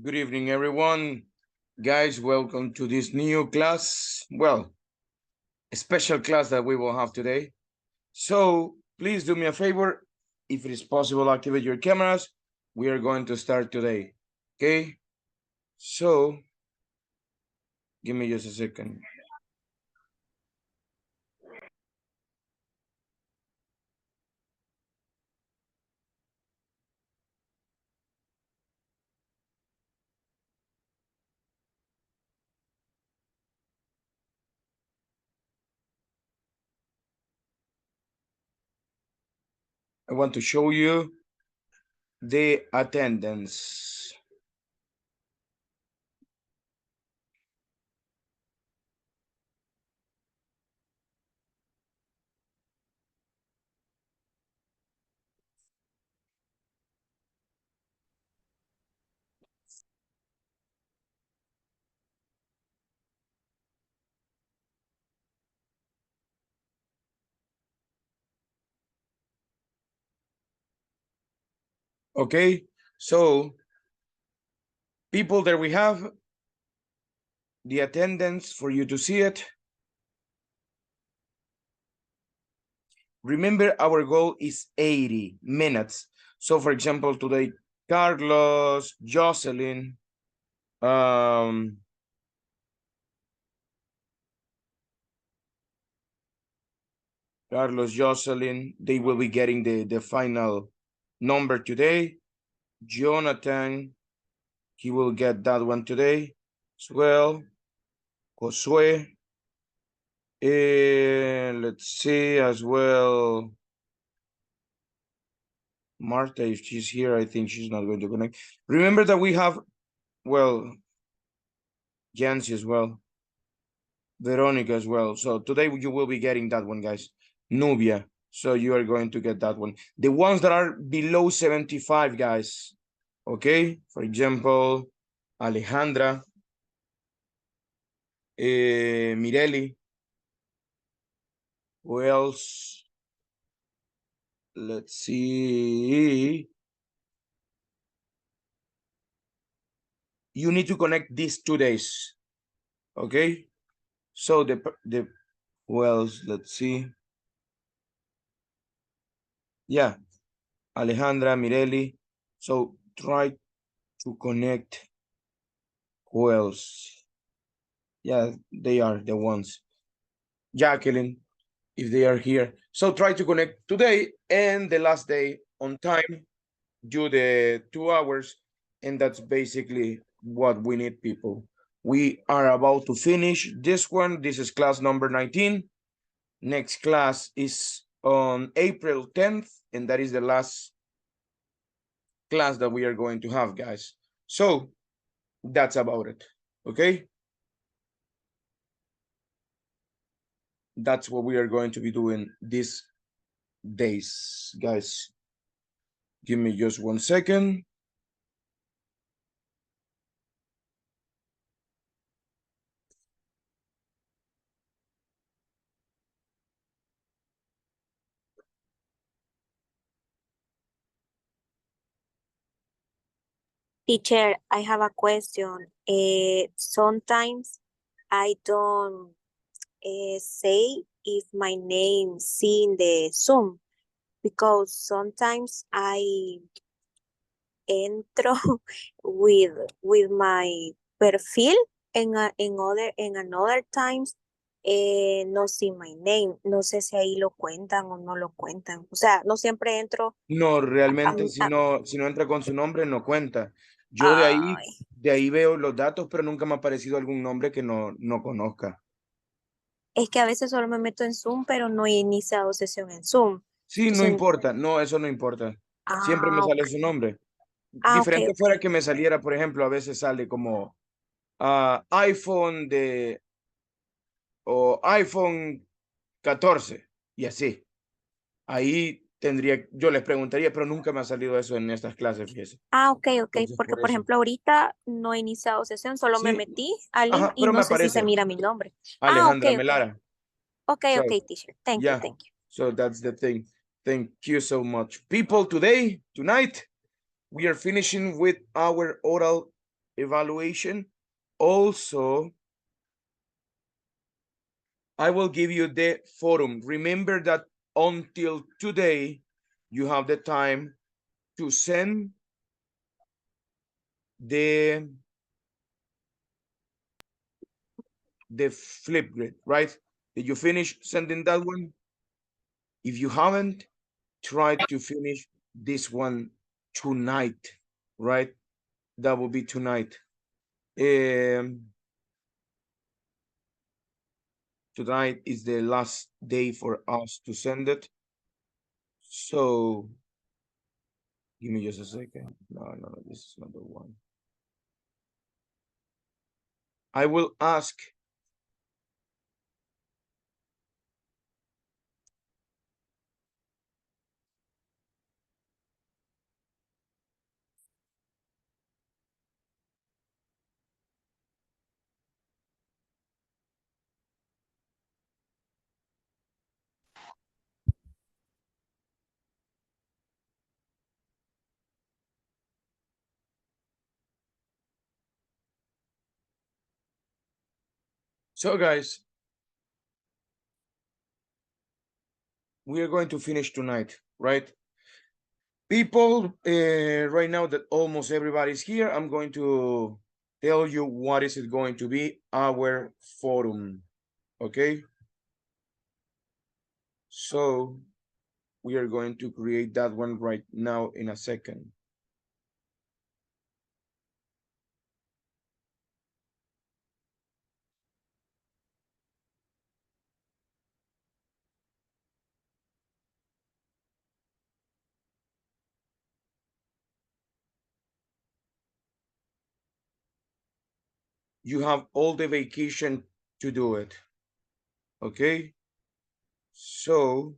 Good evening, everyone. Guys, welcome to this new class. Well, a special class that we will have today. So please do me a favor. If it is possible, activate your cameras. We are going to start today. Okay? So give me just a second. I want to show you the attendance. Okay? So people, there we have the attendance for you to see it. Remember, our goal is 80 minutes. So for example, today, Carlos, Jocelyn, Carlos, Jocelyn, they will be getting the final number today. Jonathan, he will get that one today as well. Josue, let's see as well. Marta, if she's here, I think she's not going to connect. Remember that we have, well, Jancy as well. Veronica as well. So today you will be getting that one, guys. Nubia. So you are going to get that one. The ones that are below 75, guys. Okay. For example, Alejandra, Mireli. Who else? Let's see. You need to connect these 2 days. Okay. So the who else? Let's see. Yeah. Alejandra, Mireli. So try to connect. Who else? Yeah, they are the ones. Jacqueline, if they are here. So try to connect today and the last day on time, do the 2 hours. And that's basically what we need, people. We are about to finish this one. This is class number 19. Next class is on April 10th. And that is the last class that we are going to have, guys. So that's about it. Okay. That's what we are going to be doing these days, guys. Give me just 1 second. Teacher, I have a question. Sometimes I don't say if my name see in the Zoom because sometimes I entro with my perfil en another times no see my name. No sé si ahí lo cuentan o no lo cuentan. O sea, no siempre entro No, a, realmente a- si no entra con su nombre, no cuenta. Yo ay, de ahí veo los datos, pero nunca me ha aparecido algún nombre que no conozca. es que a veces solo me meto en Zoom, pero no he iniciado sesión en Zoom. Sí, no Entonces, importa, no, eso no importa. Siempre me sale ok. su nombre. Ok, Diferente ok. fuera que me saliera, por ejemplo, a veces sale como iPhone o iPhone 14 y así. Ahí tendría, yo les preguntaría, pero nunca me ha salido eso en estas clases, fíjese. Ok, ok. Entonces, Porque, por por eso. ejemplo, ahorita no he iniciado sesión, solo me Sí, metí al link ajá, y pero me no sé si se aparece mira mi nombre. Ok, Alejandra ok. Melara. Ok, So, ok, teacher. Thank you, yeah, thank you. so that's the thing. Thank you so much. People, tonight, we are finishing with our oral evaluation. Also, I will give you the forum. Remember that until today, you have the time to send the flip grid, right? Did you finish sending that one? If you haven't, try to finish this one tonight, right? That will be tonight. Tonight is the last day for us to send it. So give me just a second. No, this is not the one. I will ask. So guys, we are going to finish tonight, right? People, right now that almost everybody's here, I'm going to tell you what is it going to be our forum, okay? So we are going to create that one right now in a second. You have all the vacation to do it, okay? So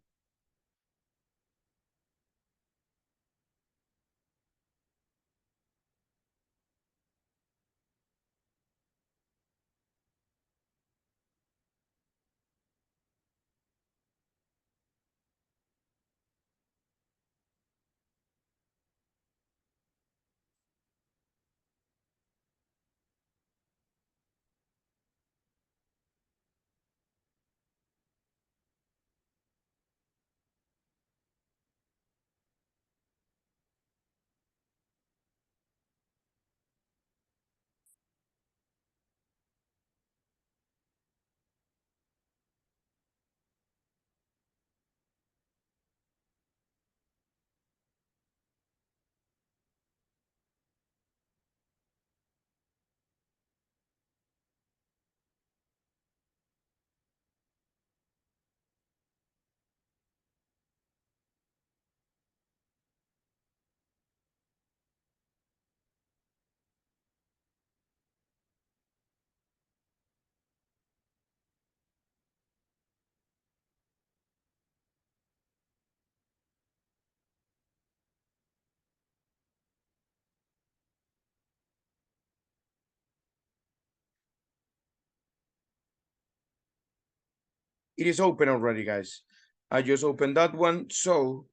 it is open already, guys. I just opened that one. So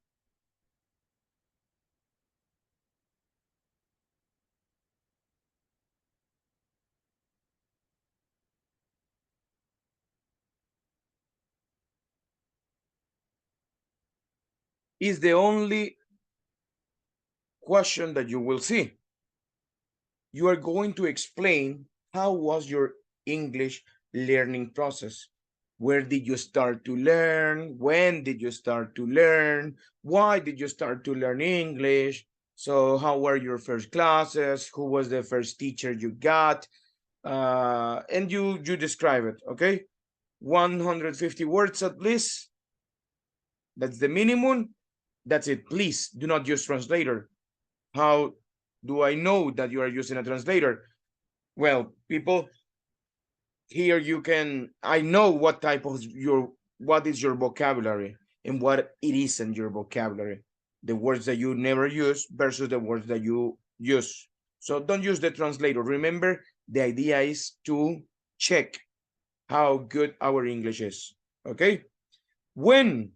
is the only question that you will see. You are going to explain how was your English learning process. Where did you start to learn? When did you start to learn? Why did you start to learn English? So how were your first classes? Who was the first teacher you got? And you describe it, okay? 150 words at least. That's the minimum. That's it. Please do not use translator. How do I know that you are using a translator? Well, people, here you can, I know what type of what is your vocabulary and what it isn't your vocabulary. The words that you never use versus the words that you use. So don't use the translator. Remember, the idea is to check how good our English is, okay? When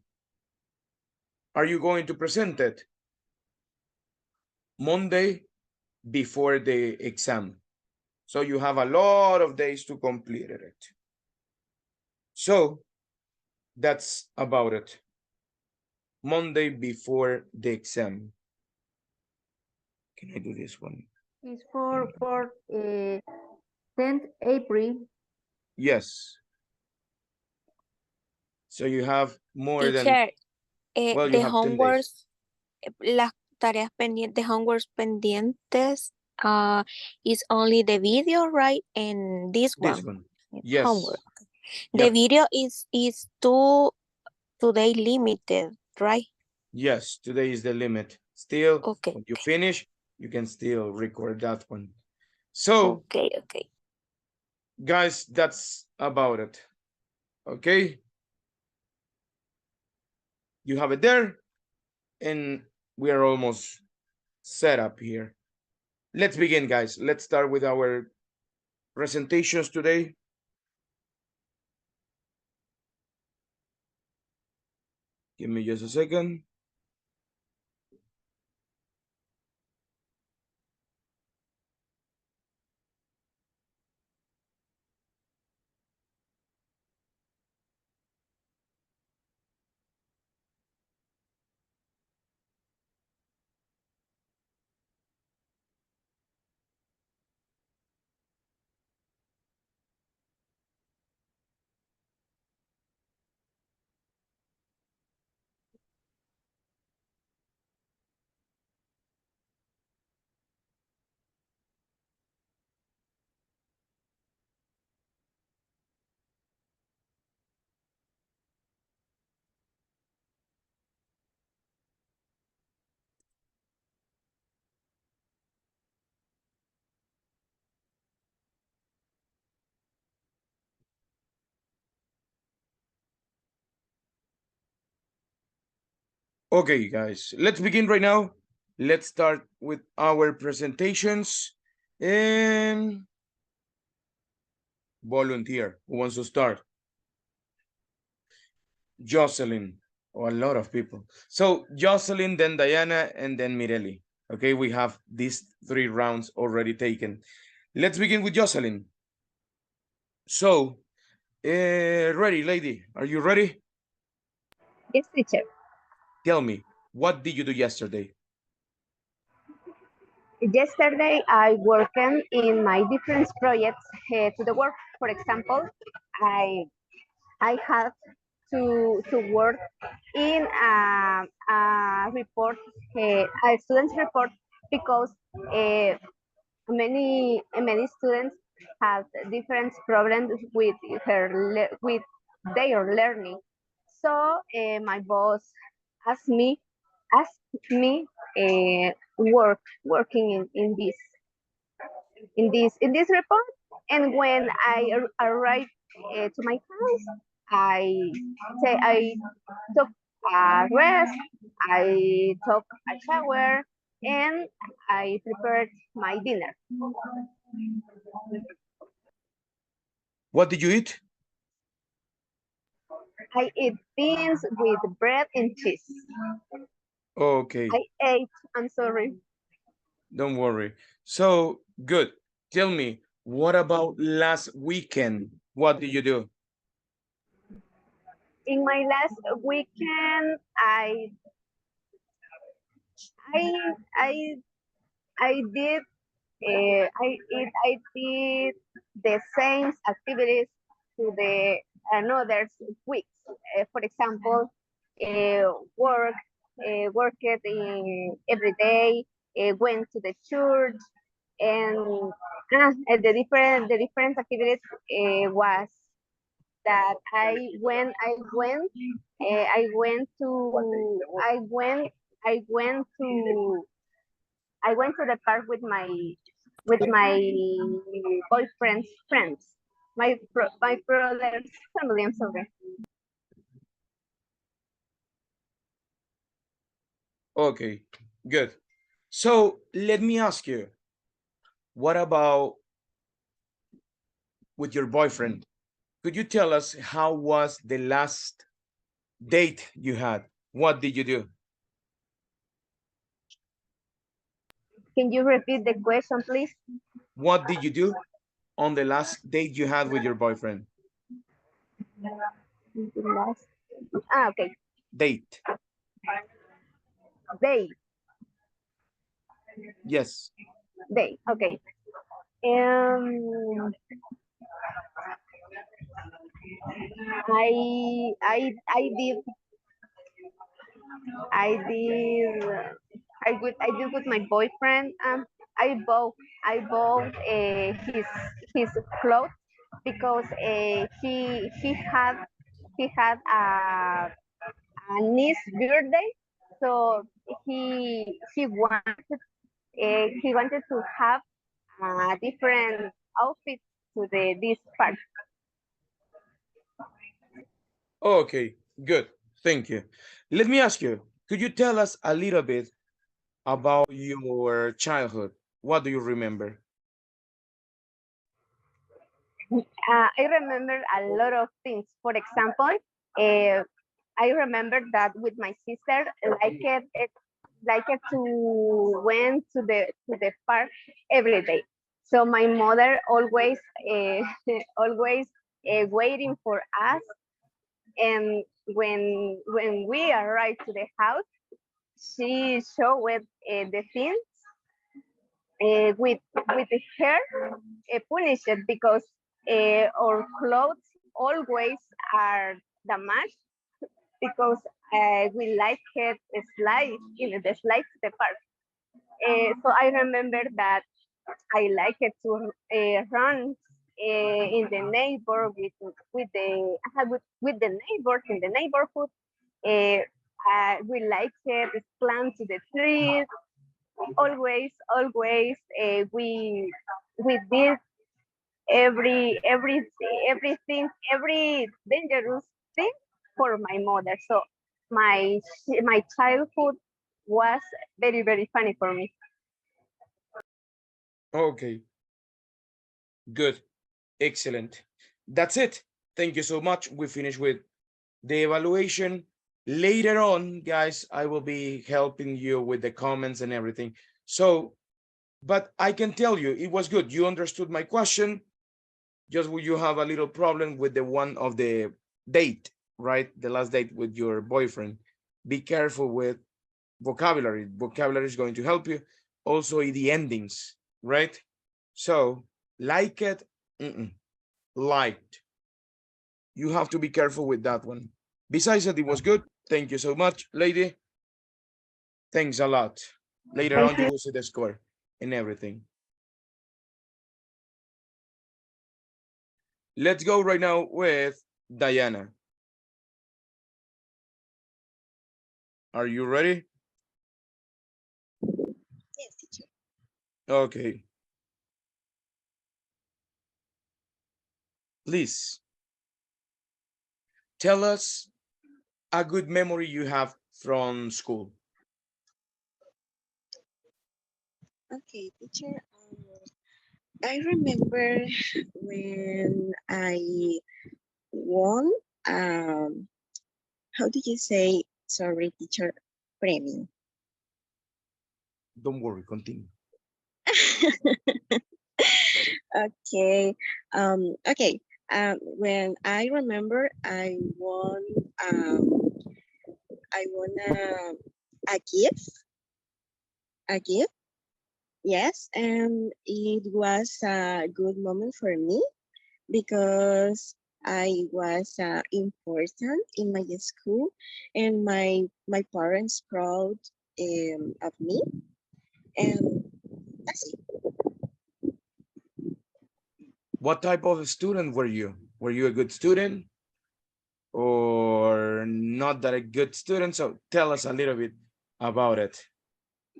are you going to present it? Monday before the exam. So you have a lot of days to complete it. So that's about it. Monday before the exam. Can I do this one? It's for 10th April. Yes. So you have more than, Teacher, well, you the have 10 days. homeworks, las tareas pendientes, homeworks pendientes, is only the video, right? And this This one, one. homework. Yes. The Yep. video is today limited, right? Yes, today is the limit. Still, Okay, when you finish, you can still record that one. So, okay. guys, that's about it. Okay? You have it there, and we are almost set up here. Let's begin, guys. Let's start with our presentations today. Give me just a second. Okay, guys, let's begin right now. Let's start with our presentations. And volunteer, who wants to start? Jocelyn, or a lot of people. So Jocelyn, then Diana, and then Mireli. Okay, we have these 3 rounds already taken. Let's begin with Jocelyn. So, ready, lady? Are you ready? Yes, teacher. Tell me, what did you do yesterday? Yesterday, I worked in my different projects to the work. For example, I had to work in a report, a student's report, because uh, many students have different problems with with their learning. So my boss asked me working in this report. And when I arrived to my house, I took a rest, I took a shower, and I prepared my dinner. What did you eat? I eat beans with bread and cheese. Okay, I ate, I'm sorry. don't worry. So, good. Tell me, what about last weekend? What did you do? In my last weekend, I I I did I did the same activities to the another weeks. For example, work worked in every day, went to the church, and the different activities was that I went to I went to the park with my boyfriend's friends, my brother's family. I'm sorry. Okay, good. So, let me ask you, what about with your boyfriend? Could you tell us how was the last date you had? What did you do? Can you repeat the question, please? What did you do on the last date you had with your boyfriend? The last, okay. Date. Day, Yes. day, okay. Um, I did I did I did with my boyfriend. I bought his clothes because he had a niece birthday, so he wanted to have a different outfit to the this part. Okay, good. Thank you. Let me ask you, could you tell us a little bit about your childhood? What do you remember? I remember a lot of things. For example, I remember that with my sister, like it to went to the park every day. So my mother always always waiting for us, and when we arrived to the house, she showed the things with her punished because our clothes always are damaged because we like it slide in the slide to the park. So I remember that I like it to run in the neighbor with the neighbors in the neighborhood. Uh, we like it plant to the trees. Always we did every everything every dangerous thing for my mother. So my childhood was very funny for me. Okay, good. Excellent. That's it. Thank you so much. We finished with the evaluation. Later on, guys, I will be helping you with the comments and everything. So, but I can tell you, it was good. You understood my question. Just you have a little problem with the one of the date, right? The last date with your boyfriend. Be careful with vocabulary. Vocabulary is going to help you. Also, the endings, right? So, like it, liked. You have to be careful with that one. Besides that, it was good. Thank you so much, lady. Thanks a lot. Later on, Thank you you. will see the score and everything. Let's go right now with Diana. Are you ready? Yes, teacher. Okay. Please tell us a good memory you have from school. Okay, teacher. I remember when I won, um, how did you say, sorry, teacher, premium? Don't worry, continue. Okay. Okay. When I remember, um, I won a gift, a gift. Yes, and it was a good moment for me because I was important in my school, and my parents proud of me, and that's it. What type of student were you? Were you a good student or not that a good student? So tell us a little bit about it.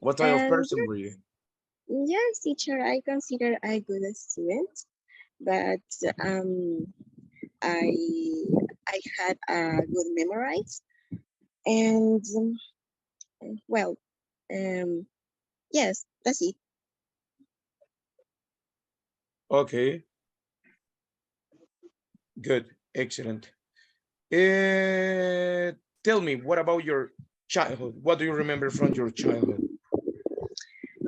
What type of And person were you? yes, teacher, I consider a good student, but I I had a good memorize, and well, um, yes, that's it. Okay, good, excellent. Tell me, what about your childhood? What do you remember from your childhood?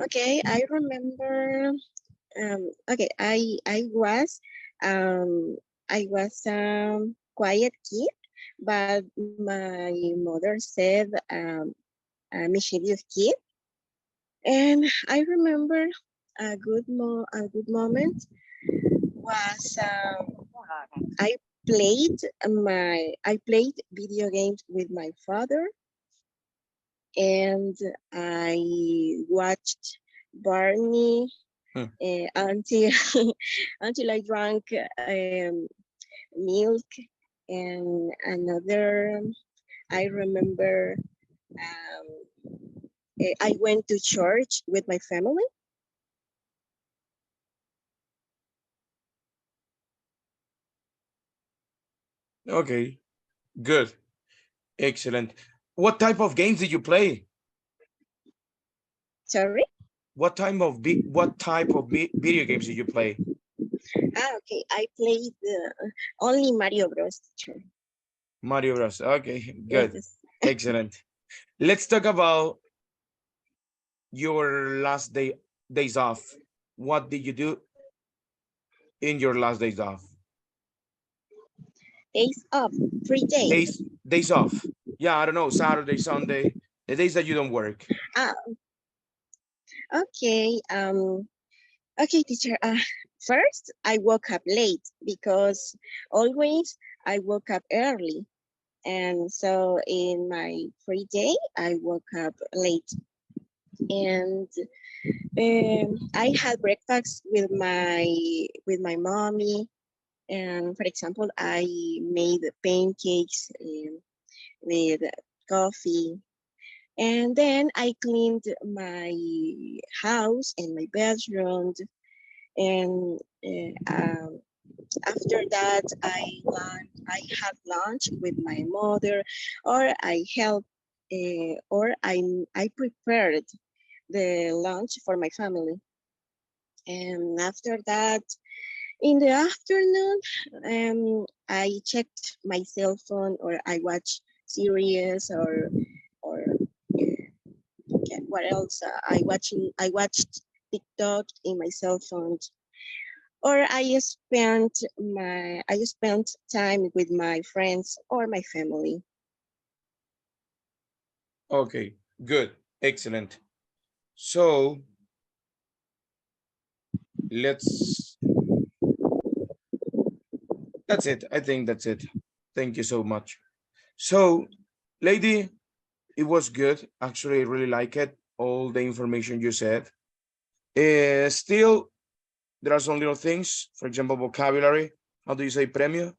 Okay, I remember. Okay, I was quiet kid, but my mother said a mischievous kid. And I remember a good moment was I I played video games with my father, and I watched Barney Hmm. until until I drank milk. And another, I remember, I went to church with my family. Okay, good, excellent. What type of games did you play? Sorry. What type of video games did you play? Okay, I played only Mario Bros. Teacher. Mario Bros. Okay, good, Yes. excellent. Let's talk about your days off. What did you do in your last days off? Days off, 3 days. Days off. Yeah, I don't know, Saturday, Sunday, the days that you don't work. Ah, okay. Okay, teacher. First, I woke up late because always I woke up early. And so in my free day, I woke up late. And I had breakfast with my mommy. And for example, I made pancakes with coffee. And then I cleaned my house and my bedroom. And after that, I had lunch with my mother, or I helped, or I prepared the lunch for my family. And after that, in the afternoon, I checked my cell phone, or I watched series, or what else? I watched TikTok in my cell phone, or I spent time with my friends or my family. Okay, good, excellent. So let's, that's it. I think that's it. Thank you so much. So, lady, it was good. Actually, I really like it. All the information you said. Still, there are some little things. For example, vocabulary. How do you say premio?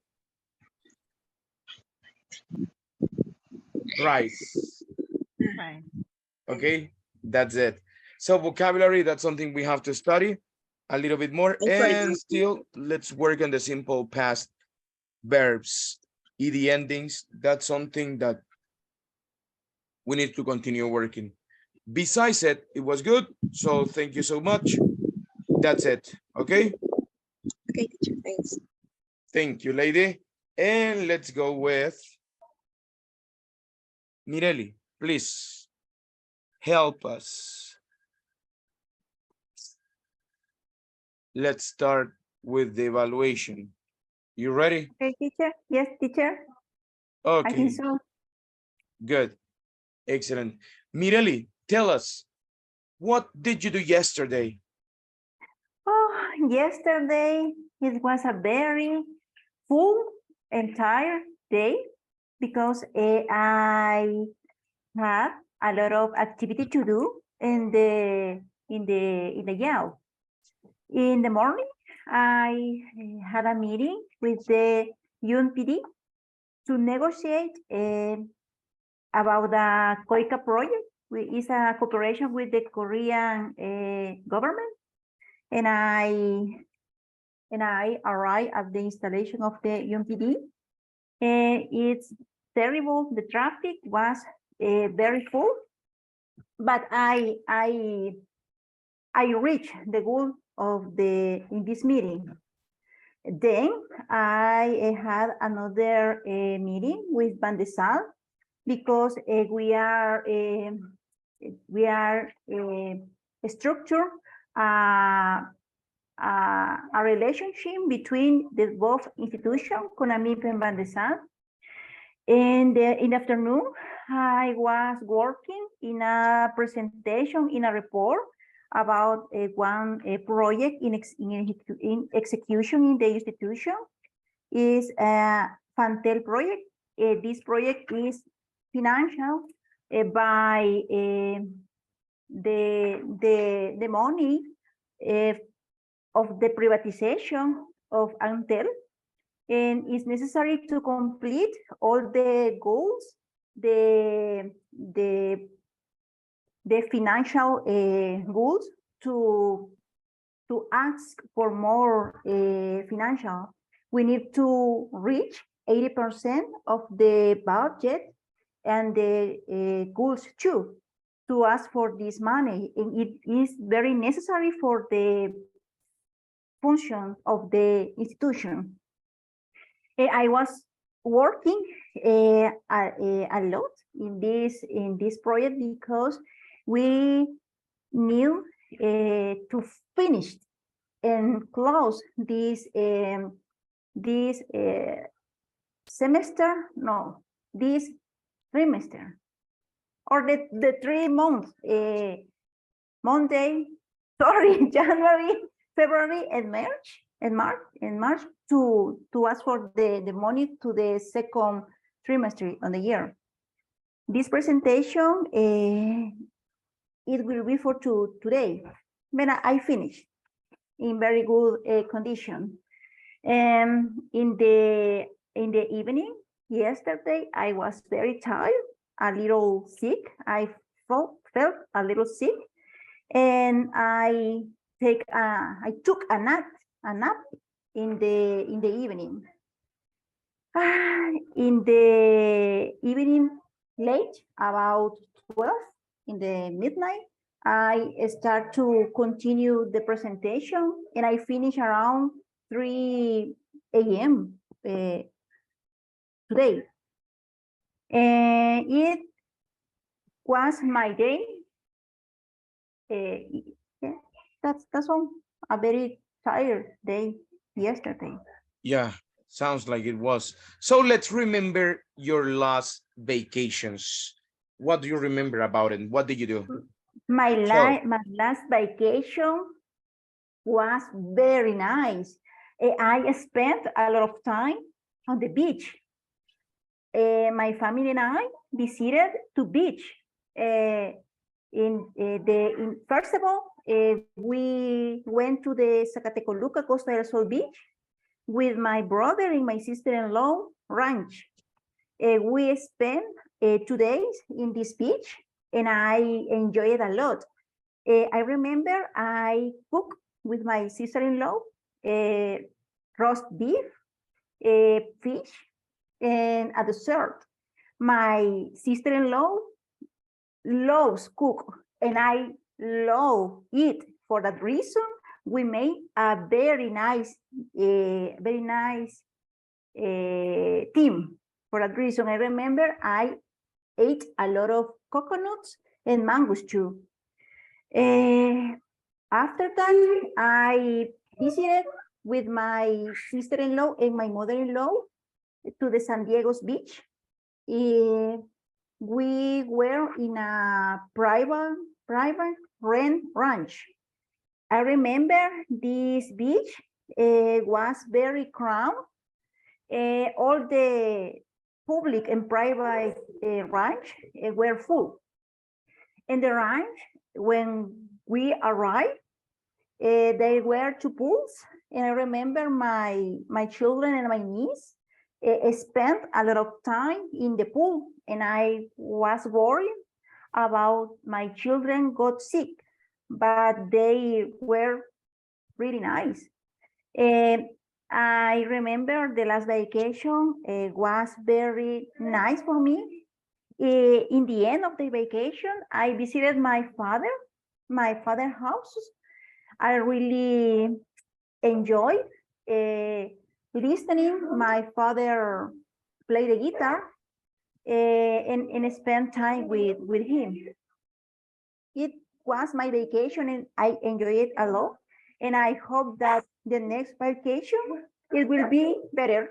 Price. Right. Okay, that's it. So vocabulary, that's something we have to study a little bit more. And for And example, still, let's work on the simple past verbs, ed endings. That's something that we need to continue working. Besides it, it was good. So thank you so much. That's it. Okay. okay, teacher, thanks. Thank you, lady. And let's go with Mireli. Please help us. Let's start with the evaluation. You ready? Okay, teacher. Yes, teacher. I think Okay, so. good. Excellent. Mireli, tell us, what did you do yesterday? Oh, yesterday it was a very full entire day because I had a lot of activity to do in the Yale. In the morning, I had a meeting with the UNPD to negotiate about the COICA project, which is a cooperation with the Korean government. And I arrived at the installation of the UNPD. It's terrible. The traffic was very full, but I reached the goal of in this meeting. Then I had another meeting with Van de Sal because we are structure a relationship between the both institutions, CONAMIP and Bandesan. And in the afternoon, I was working in a presentation, in a report about one project in execution in the institution. Is a Fantel project. This project is financial by the money of the privatization of Antel, and it's necessary to complete all the goals, the financial goals to ask for more financial. We need to reach 80% of the budget and the goals too, to ask for this money. And it is very necessary for the function of the institution. I was working a lot in this project because we need to finish and close this semester, no, this trimester, or the 3 months, Monday, sorry, January, February, and March to ask for the money to the second trimester on the year. This presentation, it will be for today, but I finished in very good condition. In the evening yesterday, I was very tired, a little sick. I felt a little sick, and I took a nap in the evening. In the evening, late, about 12 in the midnight, I start to continue the presentation, and I finish around 3 a.m. Today. And it was my day. Yeah, that's all. A very tired day yesterday. Yeah, sounds like it was. So let's remember your last vacations. What do you remember about it? What did you do? My Sure. last vacation was very nice. I spent a lot of time on the beach. My family and I visited to beach. First of all, we went to the Zacatecoluca Costa del Sol beach with my brother and my sister-in-law ranch. We spent 2 days in this beach, and I enjoyed it a lot. I remember I cooked with my sister-in-law roast beef, fish, and a dessert. My sister-in-law loves cook, and I love eat. For that reason, we made a very nice team. For that reason, I remember I ate a lot of coconuts and mangoes too. After that, I visited with my sister-in-law and my mother-in-law to the San Diego's beach. We were in a private rent ranch. I remember this beach was very crowded. All the public and private ranch were full. In the ranch, when we arrived, there were 2 pools, and I remember my children and my niece spent a lot of time in the pool, and I was worried about my children got sick, but they were really nice. And I remember the last vacation was very nice for me. In the end of the vacation, I visited my father's house. I really enjoyed listening my father play the guitar and spend time with him. It was my vacation, and I enjoyed it a lot. And I hope that the next vacation, it will be better.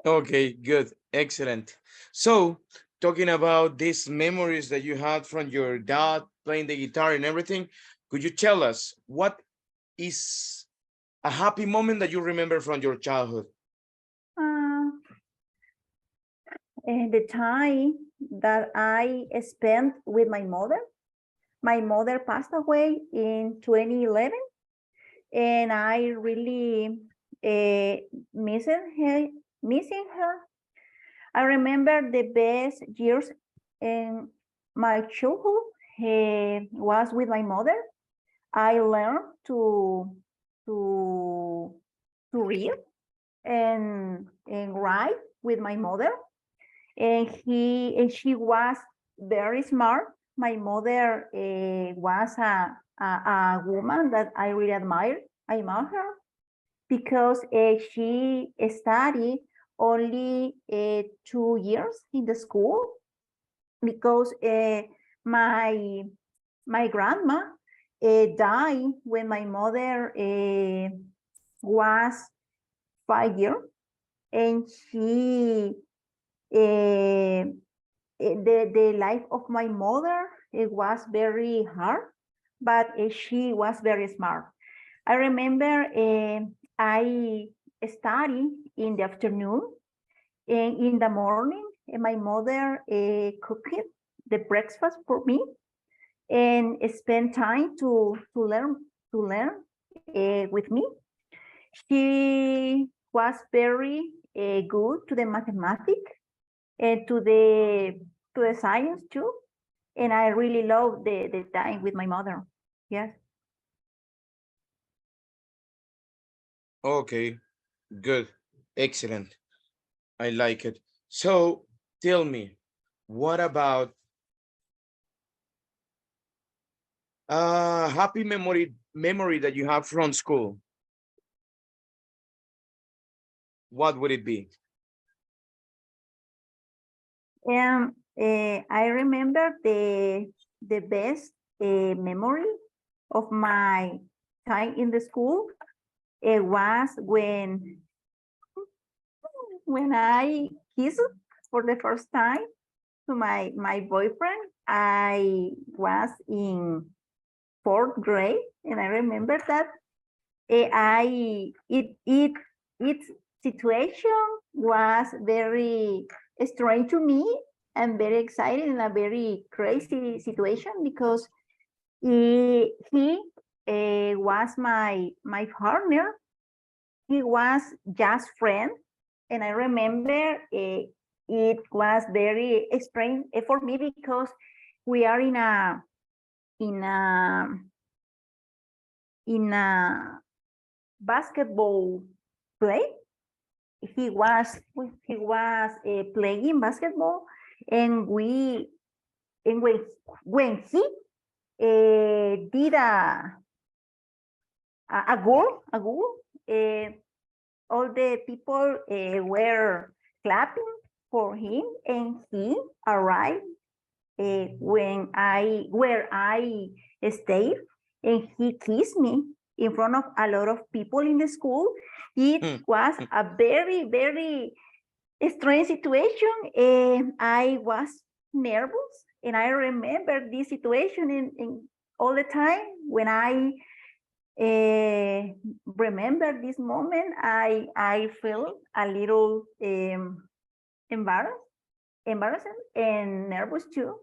Okay, good, excellent. So, talking about these memories that you had from your dad playing the guitar and everything, could you tell us what is a happy moment that you remember from your childhood? And the time that I spent with my mother. My mother passed away in 2011, and I really missing her. I remember the best years in my childhood was with my mother. I learned to read and write with my mother, and she was very smart. My mother was a woman that I really admire. I admire her because she studied only 2 years in the school, because my grandma died when my mother was 5 years, and she the life of my mother, it was very hard, but she was very smart. I remember I study in the afternoon, and in the morning my mother cooked the breakfast for me and spend time to learn with me. She was very good to the mathematics and to the science too. And I really love the time with my mother. Yes. Okay, good, excellent. I like it. So tell me, what about a happy memory that you have from school? What would it be? And I remember the best memory of my time in the school. It was when I kissed for the first time to my boyfriend. I was in 4th grade, and I remember that its situation was very strange to me and very exciting, and a very crazy situation, because he was my partner. He was just friend, and I remember it was very strange for me, because we are in a in a basketball play. He was playing basketball, and when he did a goal, all the people were clapping for him, and he arrived where I stayed, and he kissed me in front of a lot of people in the school. It was a very, very strange situation, and I was nervous, and I remember this situation in all the time. When I remember this moment, I feel a little embarrassed and nervous too.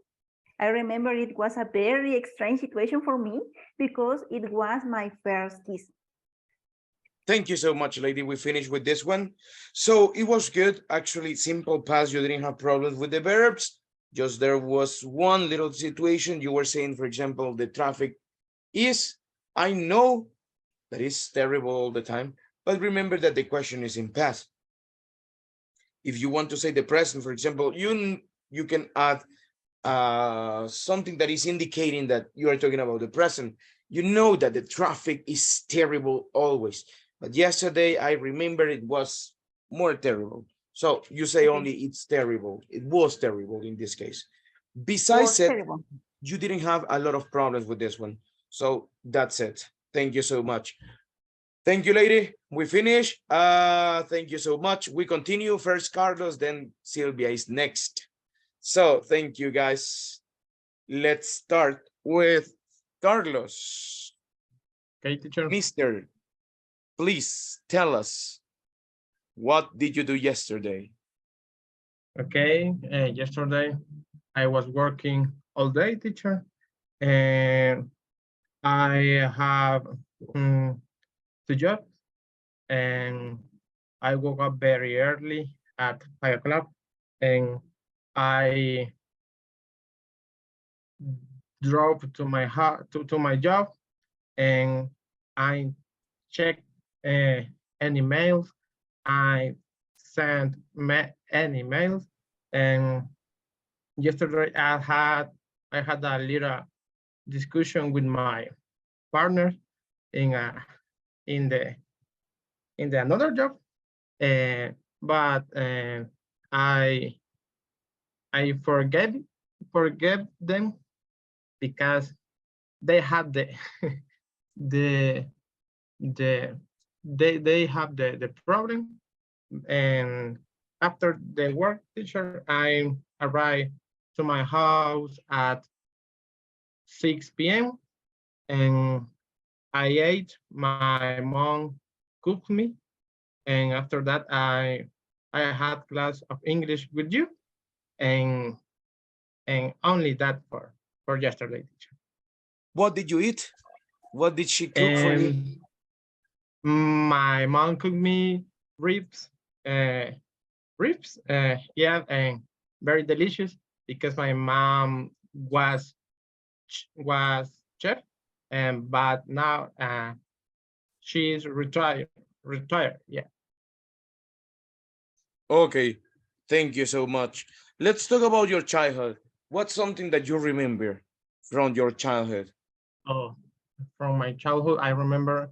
I remember it was a very strange situation for me, because it was my first kiss. Thank you so much, lady. We finished with this one. So it was good. Actually, simple past, you didn't have problems with the verbs. Just there was one little situation. You were saying, for example, the traffic is, I know that is terrible all the time, but remember that the question is in past. If you want to say the present, for example, you can add something that is indicating that you are talking about the present. You know that the traffic is terrible always, but yesterday I remember it was more terrible. So you say only it's terrible. It was terrible in this case. Besides it, you didn't have a lot of problems with this one. So That's it. Thank you so much. Thank you, lady. We finish. Thank you so much. We continue. First Carlos, then Sylvia is next. So thank you, guys. Let's start with Carlos. Okay, teacher. Mister, please tell us, what did you do yesterday? Okay, yesterday I was working all day, teacher, and I have two jobs, and I woke up very early at 5 o'clock, and I drove to my house to my job, and I checked any mails. I sent any mails, and yesterday I had a little discussion with my partner in in the another job, but I forget them because they had the the they have the problem, and after the work teacher I arrived to my house at 6 p.m. and I ate. My mom cooked me, and after that I had class of English with you, and only that for yesterday, teacher. What did you eat? What did she cook for you? And my mom cooked me ribs, uh, yeah, and very delicious because my mom was chef, and but now she's retired, yeah. Okay, thank you so much. Let's talk about your childhood. What's something that you remember from your childhood? Oh, from my childhood, I remember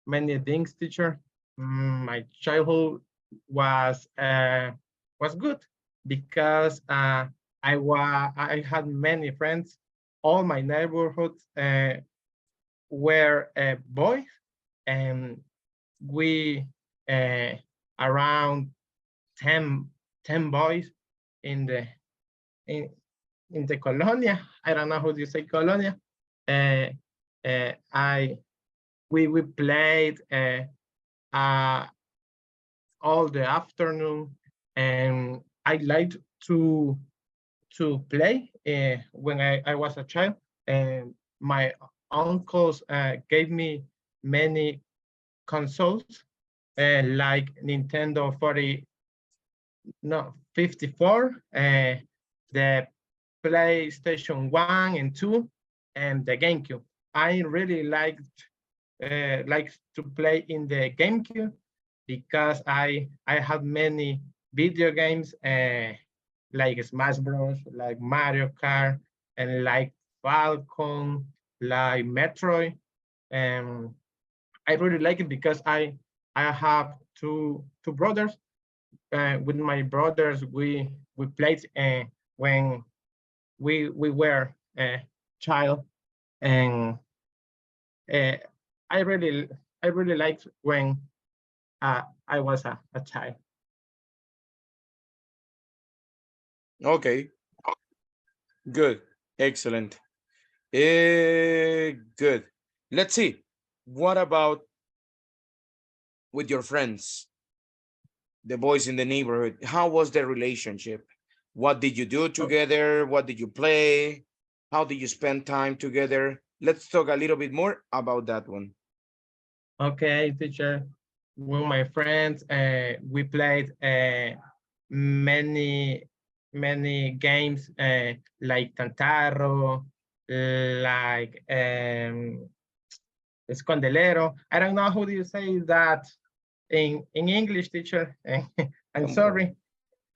many things, teacher. My childhood was good because I had many friends. All my neighborhoods were boys, and we uh, around 10, 10 boys in the in, in the colonia. I don't know how do you say colonia. I we played uh, all the afternoon, and I liked to play when I was a child. And my uncles gave me many consoles like Nintendo 40, no 54, the PlayStation 1 and 2, and the GameCube. I really like to play in the GameCube because I have many video games like Smash Bros, like Mario Kart, and like Falcon, like Metroid. And I really like it because I have two brothers. With my brothers, we played when we were a child, and uh, I really I really liked when I was a child. Okay, good, excellent. Good. Let's see. What about with your friends, the boys in the neighborhood? How was the relationship? What did you do together? What did you play? How did you spend time together? Let's talk a little bit more about that one. Okay, teacher. With my friends, we played many many games like Tantaro, like Escondelero. I don't know how do you say that in English, teacher. I'm sorry.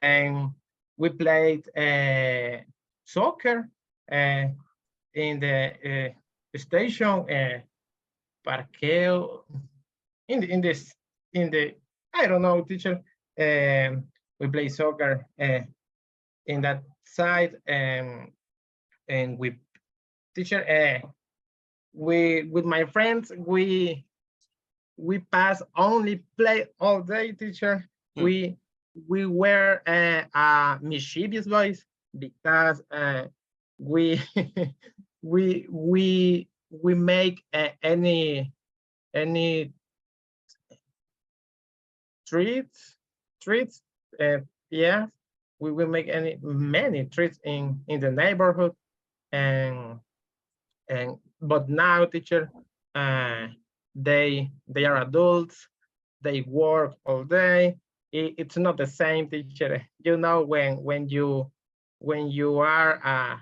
And we played soccer uh, in the station, parqueo, in the I don't know, teacher. We play soccer in that side, and we teacher with my friends, we pass only play all day, teacher. We were mischievous boys because we we make any treats yeah, we will make many treats in the neighborhood, and but now, teacher, uh they are adults, they work all day. It's not the same, teacher. You know, when you are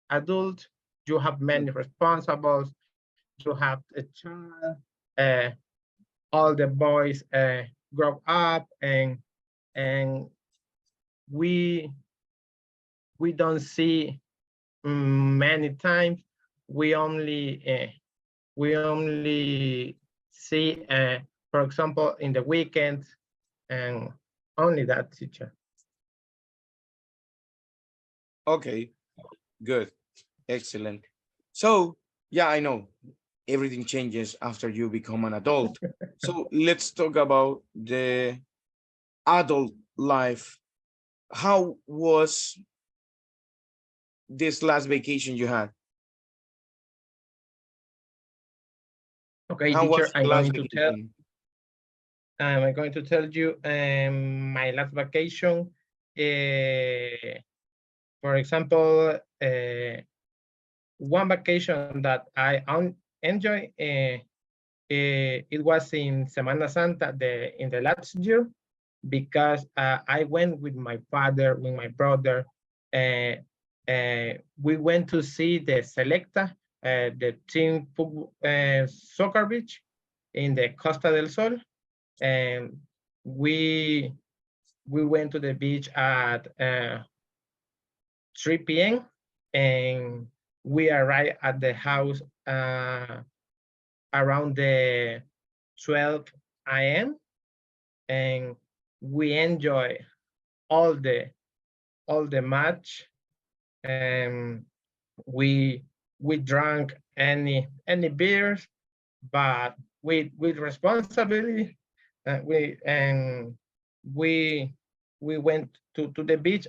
adult, you have many responsibles, you have a child, uh, all the boys grow up, and we don't see many times. We only see, for example, in the weekends, and only that, teacher. Okay, good, excellent. So, yeah, I know everything changes after you become an adult. So let's talk about the adult life. How was this last vacation you had? Okay, How teacher, was your last vacation? I'm going to tell you my last vacation. For example, one vacation that I enjoy, it was in Semana Santa in the last year, because I went with my father, with my brother. Uh, we went to see the Selecta, the team soccer beach in the Costa del Sol, and we went to the beach at 3 p.m. and we arrived at the house around the 12 a.m. and we enjoy all the match, and we drank any beers, but with responsibility. We we went to the beach,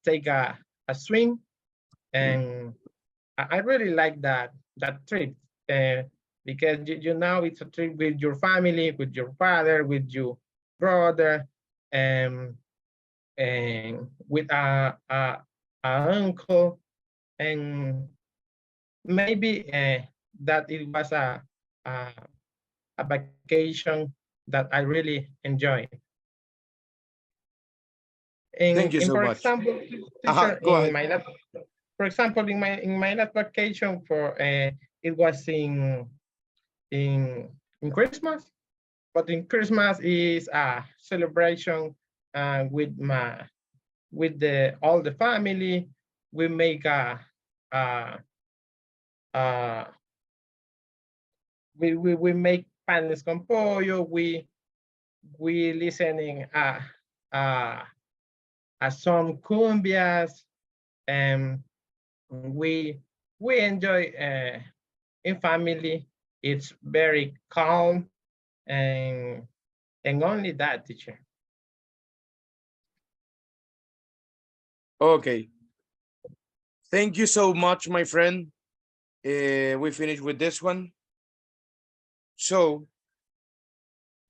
take a swim, and I really like that trip, because you know, it's a trip with your family, with your father, with your brother, and with a uncle, and maybe that it was a a vacation that I really enjoyed. Thank you In so for much. example, teacher, Go ahead. for example, in my last vacation, for it was in Christmas, but in Christmas is a celebration with the all the family. We make a, a we make panes con pollo. We listening some cumbias, and we enjoy in family. It's very calm, and only that, teacher. Okay. Thank you so much, my friend. We finished with this one. So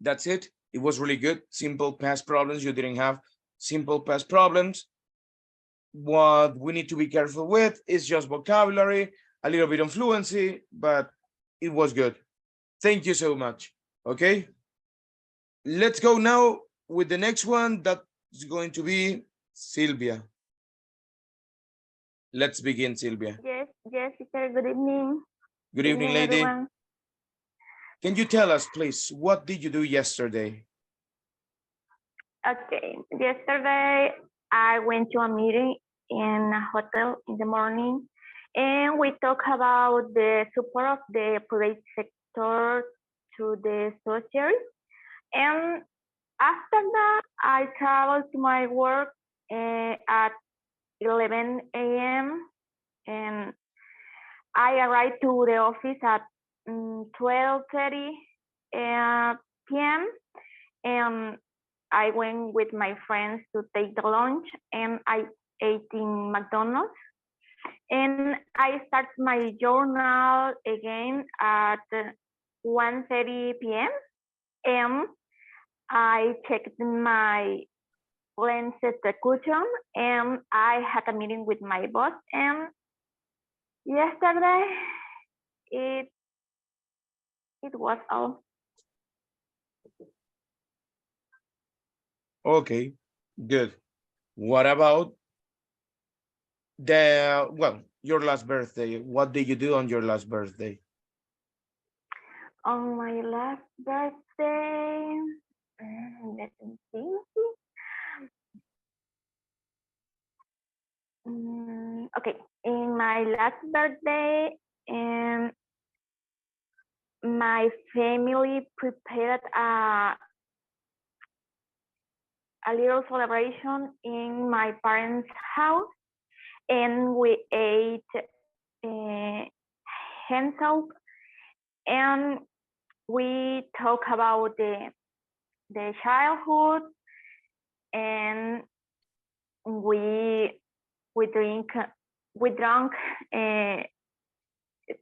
that's it. It was really good. Simple past problems. You didn't have simple past problems. What we need to be careful with is just vocabulary, a little bit of fluency, but it was good. Thank you so much. Okay. Let's go now with the next one. That's going to be Sylvia. Let's begin, Sylvia. Yes, teacher. Good evening. Good evening, lady. Everyone. Can you tell us, please, what did you do yesterday? Okay. Yesterday, I went to a meeting in a hotel in the morning, and we talked about the support of the private sector to the society. And after that, I traveled to my work at 11 a.m. and I arrived to the office at 12:30 p.m. and I went with my friends to take the lunch and I ate in McDonald's. And I start my journal again at 1:30 p.m. and I checked my lens execution and I had a meeting with my boss. And yesterday it was all. Okay, good. What about your last birthday? What did you do on your last birthday? On my last birthday, let me see. Okay, in my last birthday, my family prepared a little celebration in my parents' house, and we ate hand soap, and we talk about the childhood, and we drank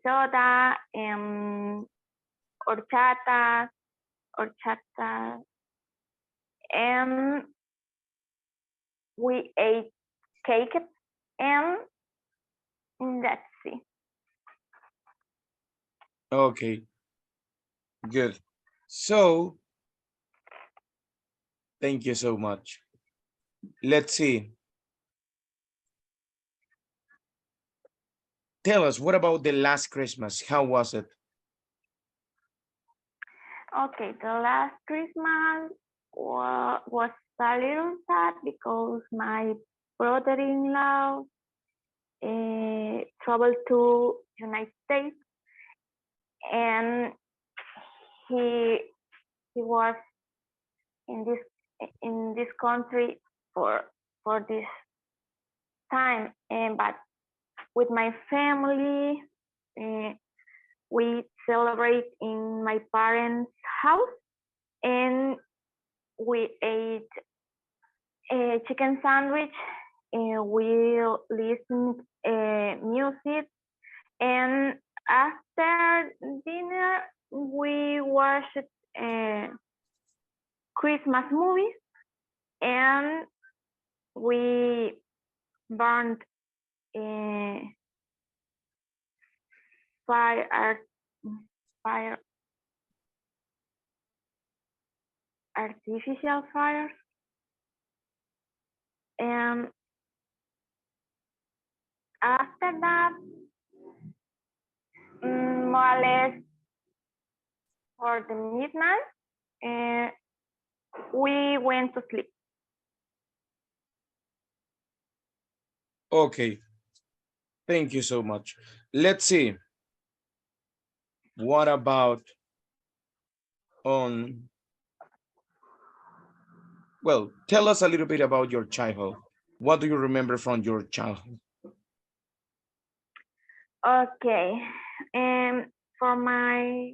soda and horchata, and we ate cake, and that's it. Okay, good. So, thank you so much. Let's see. Tell us, what about the last Christmas? How was it? Okay, the last Christmas was a little sad because my brother-in-law traveled to United States, and he was in this country for this time, and but with my family we celebrate in my parents' house, and we ate a chicken sandwich, and we listen music, and after dinner we watched Christmas movies, and we burned fire fire artificial fires, and after that more or less for the midnight we went to sleep. Okay, thank you so much. Let's see. What about well, tell us a little bit about your childhood. What do you remember from your childhood? Okay, and for my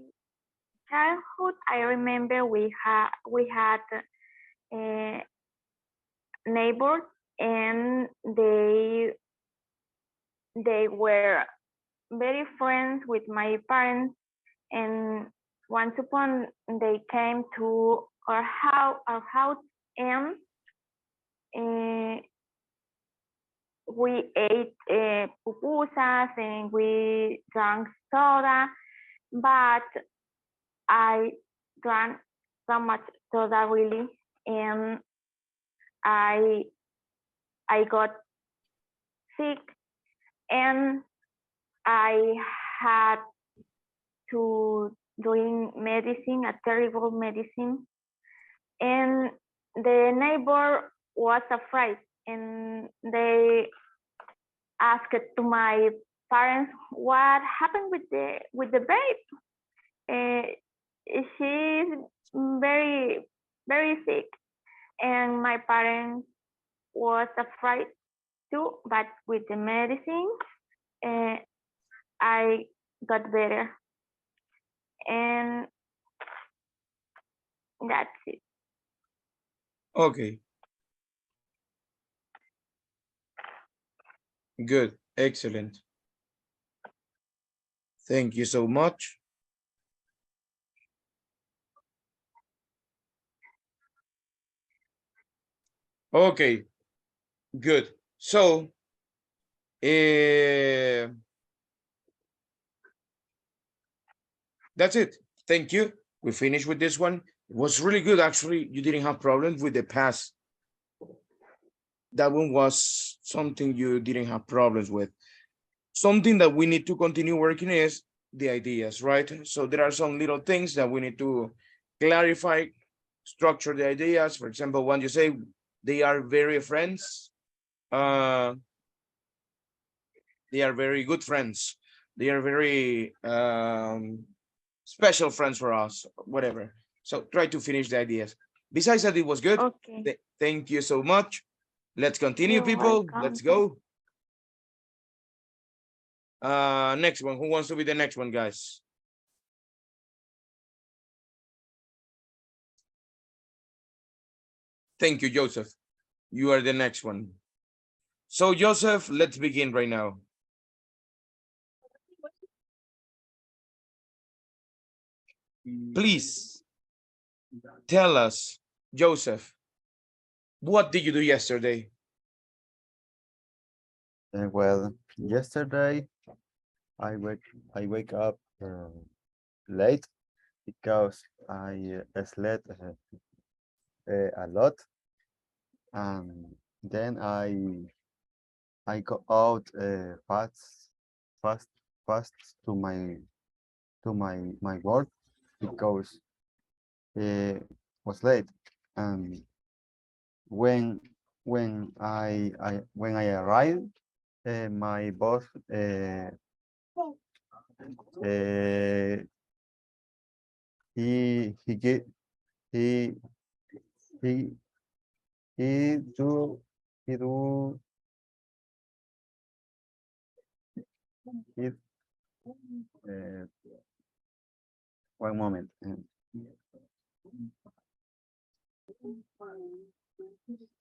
childhood, I remember we had neighbors, and they were very friends with my parents, and once upon they came to our house, and uh, we ate pupusas and we drank soda, but I drank so much soda really, and I I got sick, and I had to drink medicine, a terrible medicine, and the neighbor was afraid, and they asked to my parents what happened with the babe. She's very sick, and my parents was afraid too, but with the medicine, uh, I got better. And that's it. Okay, good, excellent. Thank you so much. Okay, good. So, that's it. Thank you. We finished with this one. It was really good. Actually, you didn't have problems with the past. That one was something you didn't have problems with. Something that we need to continue working is the ideas, right? So there are some little things that we need to clarify, structure the ideas. For example, when you say they are very friends, they are very good friends. They are very special friends for us, whatever. So try to finish the ideas. Besides that, it was good. Okay. Thank you so much. Let's continue, You're people. welcome. Let's go. Next one. Who wants to be the next one, guys? Thank you, Joseph. You are the next one. So, Joseph, let's begin right now. Please tell us, Joseph, what did you do yesterday? Well, yesterday I wake up late because I slept a lot, and then I go out fast fast to my work because it was late, and when when I arrived, my boss uh, he get he he he do he do he uh, one moment.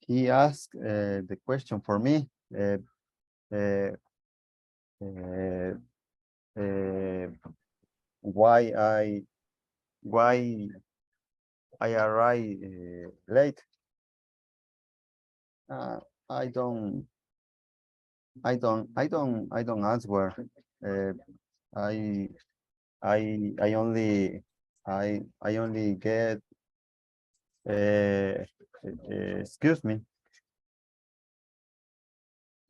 He asked the question for me. Uh, uh, uh, why why I arrive late? Uh, I don't I don't answer. Uh, I I only I only get excuse me.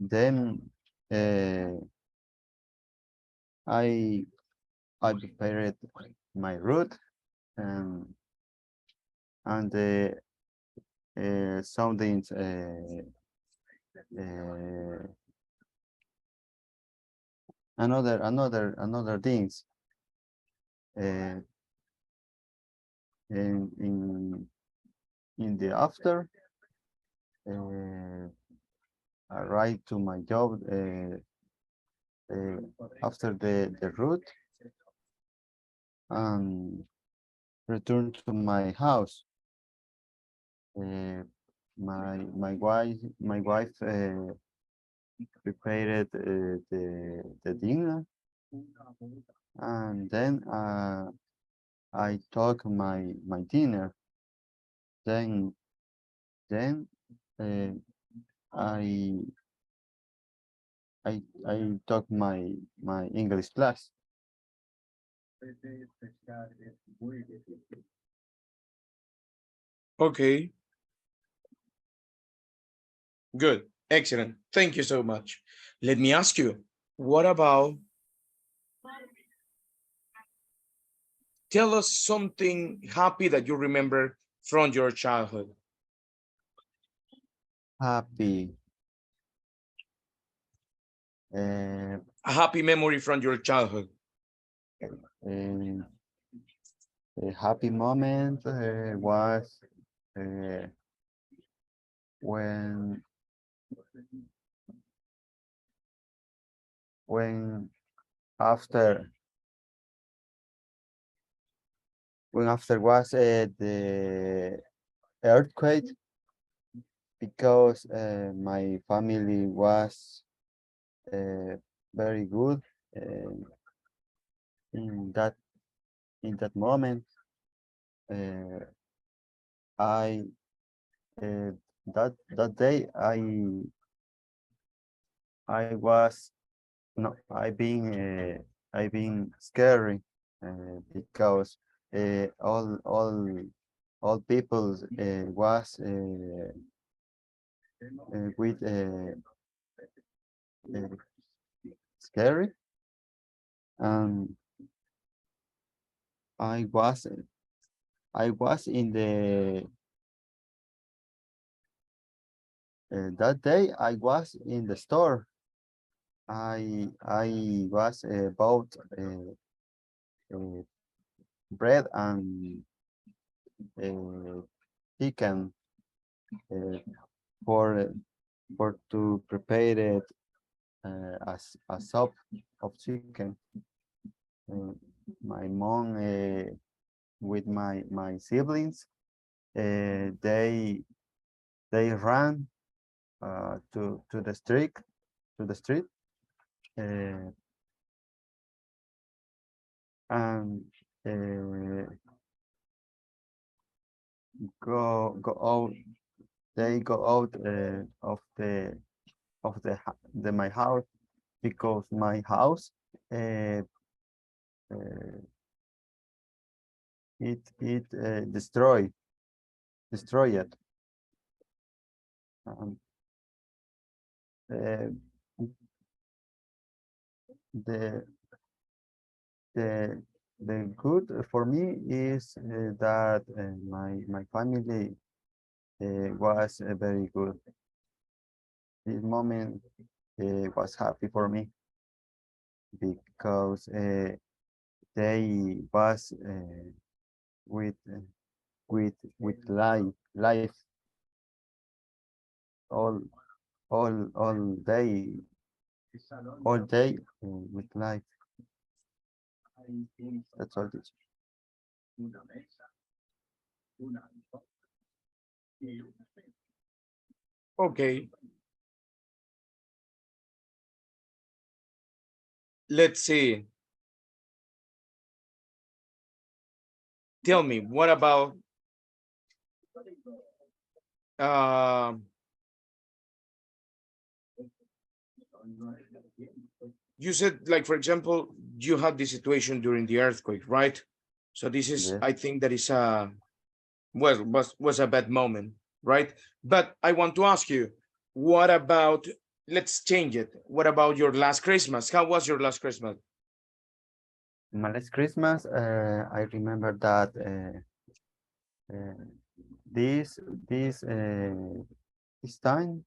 Then I I prepared my route, and the something uh, another things uh, in in the after uh, arrive to my job after the route and return to my house. Uh, my wife prepared the dinner, and then I took my dinner. Then then uh, I I took my English class. Okay, good, excellent. Thank you so much. Let me ask you, what about, tell us something happy that you remember from your childhood. Happy. A happy memory from your childhood. And a happy moment was uh, when when after when after was the earthquake, because my family was uh, very good uh, in that moment. uh, I that day I was no I been scary because all people was with uh, scary, and I was I was in the that day I was in the store. I was bought uh, bread and uh, chicken uh, for to prepare it as a soup of chicken. Uh, my mom with my siblings they ran to the street uh, and uh, go out. They go out of my house, because my house uh, uh, it destroyed. Um, uh, the the the good for me is that my family was very good. This moment was happy for me, because they was with with life all day with life. That's all. Teacher. Okay, let's see. Tell me, what about um you said, like, for example, you had this situation during the earthquake, right? So this is, Yes. I think that is a was a bad moment, right? But I want to ask you, what about, let's change it. What about your last Christmas? How was your last Christmas? My last Christmas, I remember that uh, this this uh, this time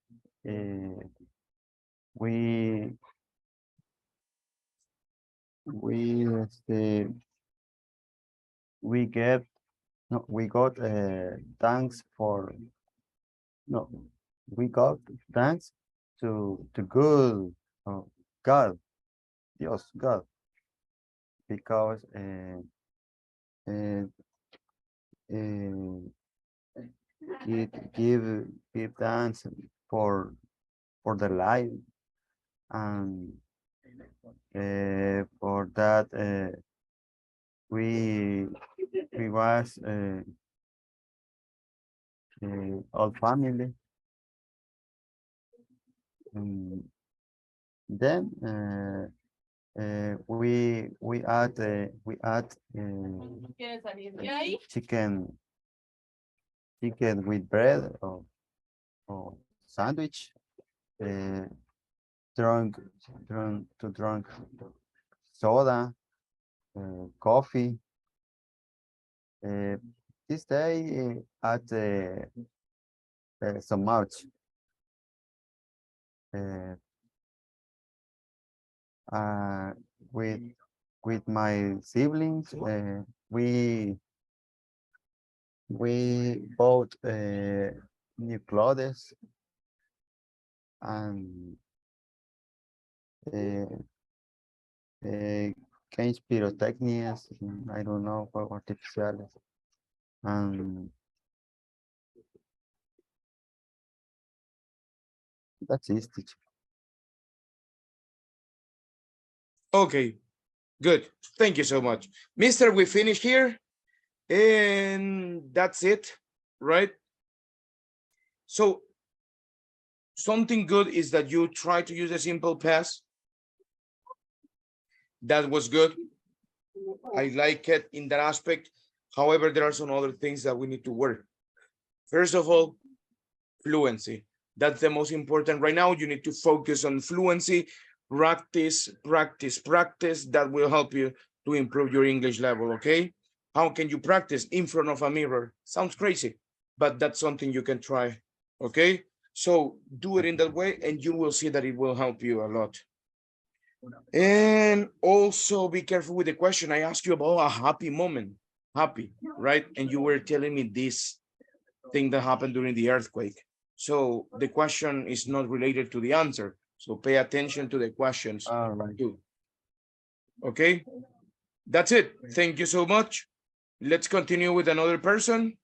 uh, we we we get no we got thanks for no we got thanks to good God, Dios, God, because uh, uh, give thanks for the life, and for that we we was all family. And then we add chicken with bread, or sandwich, uh, drunk drunk soda, coffee. Uh, this day at so much. Uh, uh, with my siblings, we bought new clothes, and uh, que pirotecnias, I don't know, fuegos artificiales. That's it, teacher. Okay, good. Thank you so much. Mister, we finish here. And that's it, right? So something good is that you try to use a simple past. That was good. I like it in that aspect. However, there are some other things that we need to work. First of all, fluency. That's the most important right now. You need to focus on fluency, practice, practice, practice. That will help you to improve your English level, okay? How can you practice in front of a mirror? Sounds crazy, but that's something you can try, okay? So do it in that way and you will see that it will help you a lot. And also be careful with the question. I asked you about a happy moment, happy, right? And you were telling me this thing that happened during the earthquake. So the question is not related to the answer. So pay attention to the questions All right. too. Okay, that's it. Thank you so much. Let's continue with another person.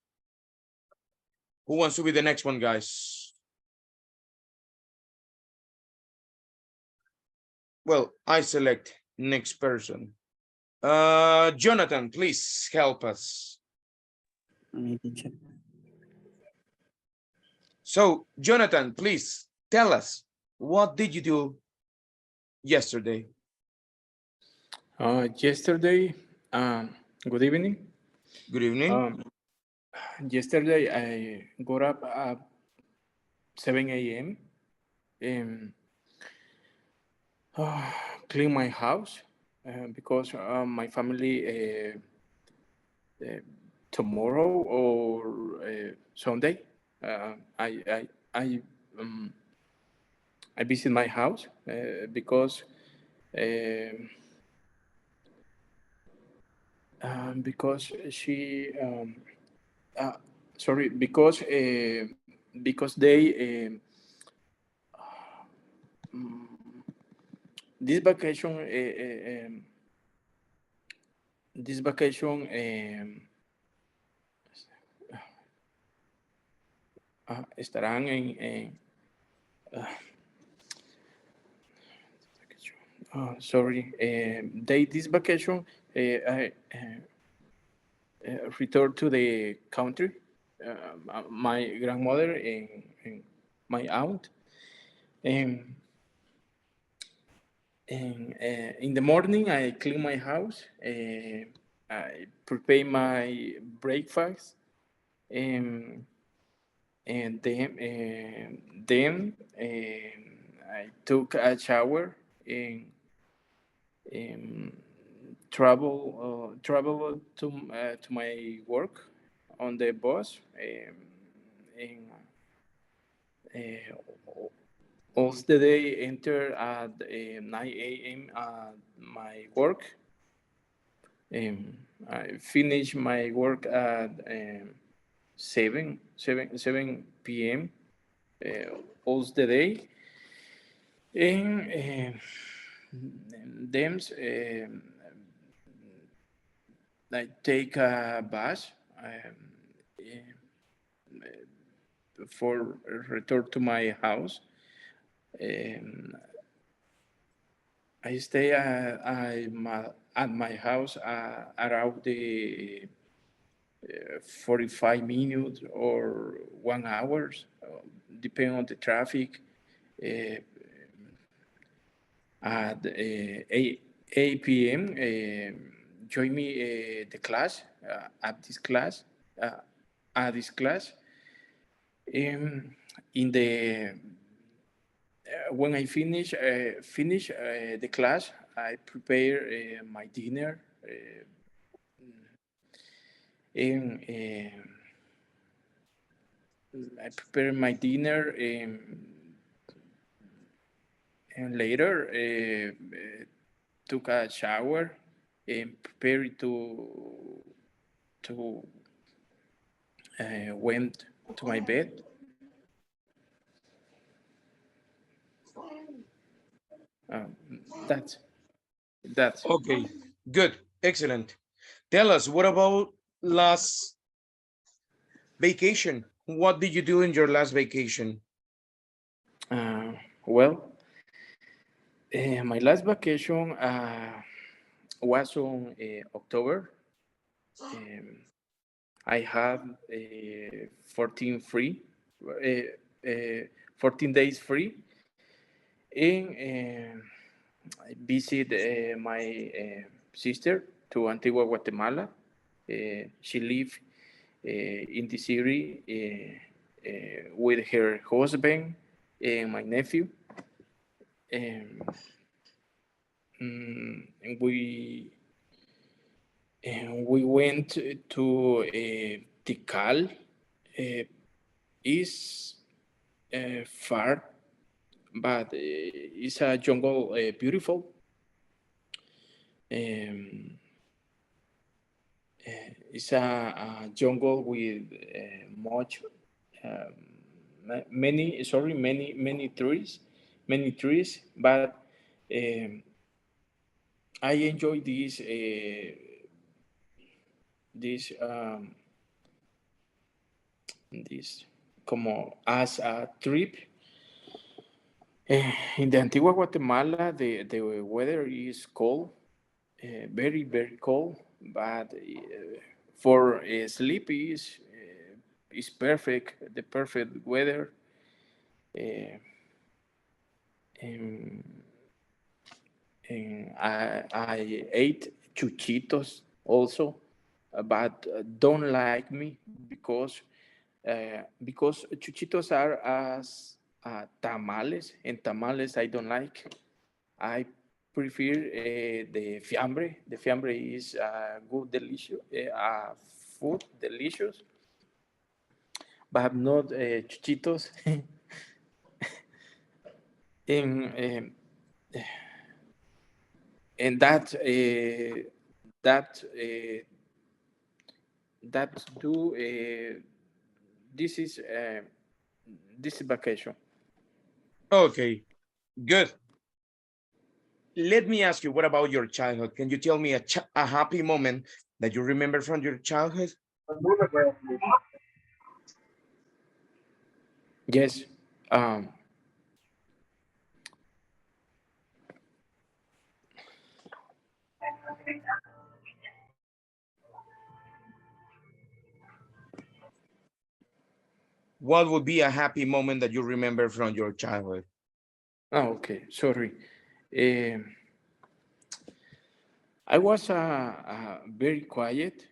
Who wants to be the next one, guys? Well, I select next person. Jonathan, please help us. So, Jonathan, please tell us, what did you do yesterday? Yesterday, good evening. Good evening. Yesterday, I got up at 7 a.m. and clean my house because my family tomorrow or Sunday, I I visit my house because she sorry because they this vacation this vacation estarán en sorry they this vacation I returned to the country. My grandmother and my aunt, and in the morning I clean my house. I prepare my breakfast, and then I took a shower and travel to my work on the bus, and all the day enter at 9 a.m. at my work. I finish my work at 7 p.m. All the day, and then I take a bus for return to my house. I stay at my house around the 45 minutes or 1 hour, depending on the traffic. At 8 p.m., join me the class at this class. At this class, in the when I finish the class, I prepare my dinner, and I prepare my dinner, and later took a shower and prepared to went to my bed. That's That's Okay, good, excellent. Tell us, what about last vacation? What did you do in your last vacation? well. My last vacation was on October. Um, I had 14 free, 14 days free, and I visit my sister to Antigua, Guatemala. She live in the city with her husband and my nephew. Um, and we went to Tikal. Is far, but it's a jungle beautiful. Um, it's a jungle with much many trees, but um, I enjoy this como as a trip. In the Antigua Guatemala, the weather is cold, very, very cold, but for sleep is perfect, the perfect weather. Uh, and, and I ate chuchitos also, but don't like me because chuchitos are as tamales, and tamales I don't like. I prefer the fiambre. The fiambre is good, delicious, food, delicious, but not chuchitos. and and that that do this is this vacation. Okay, good. Let me ask you, what about your childhood? Can you tell me a happy moment that you remember from your childhood? Yes. Um, What would be a happy moment that you remember from your childhood? okay. Sorry. Um, I was a very quiet,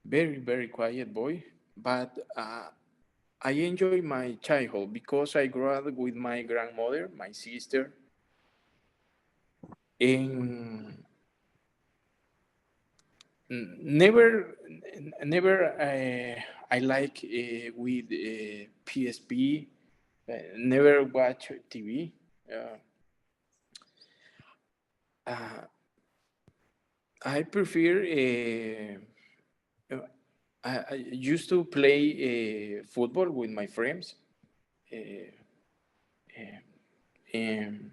very, very quiet boy, but I enjoy my childhood because I grew up with my grandmother, my sister, and never I like with PSP, never watch TV. Uh, uh, I prefer. I used to play football with my friends, uh, and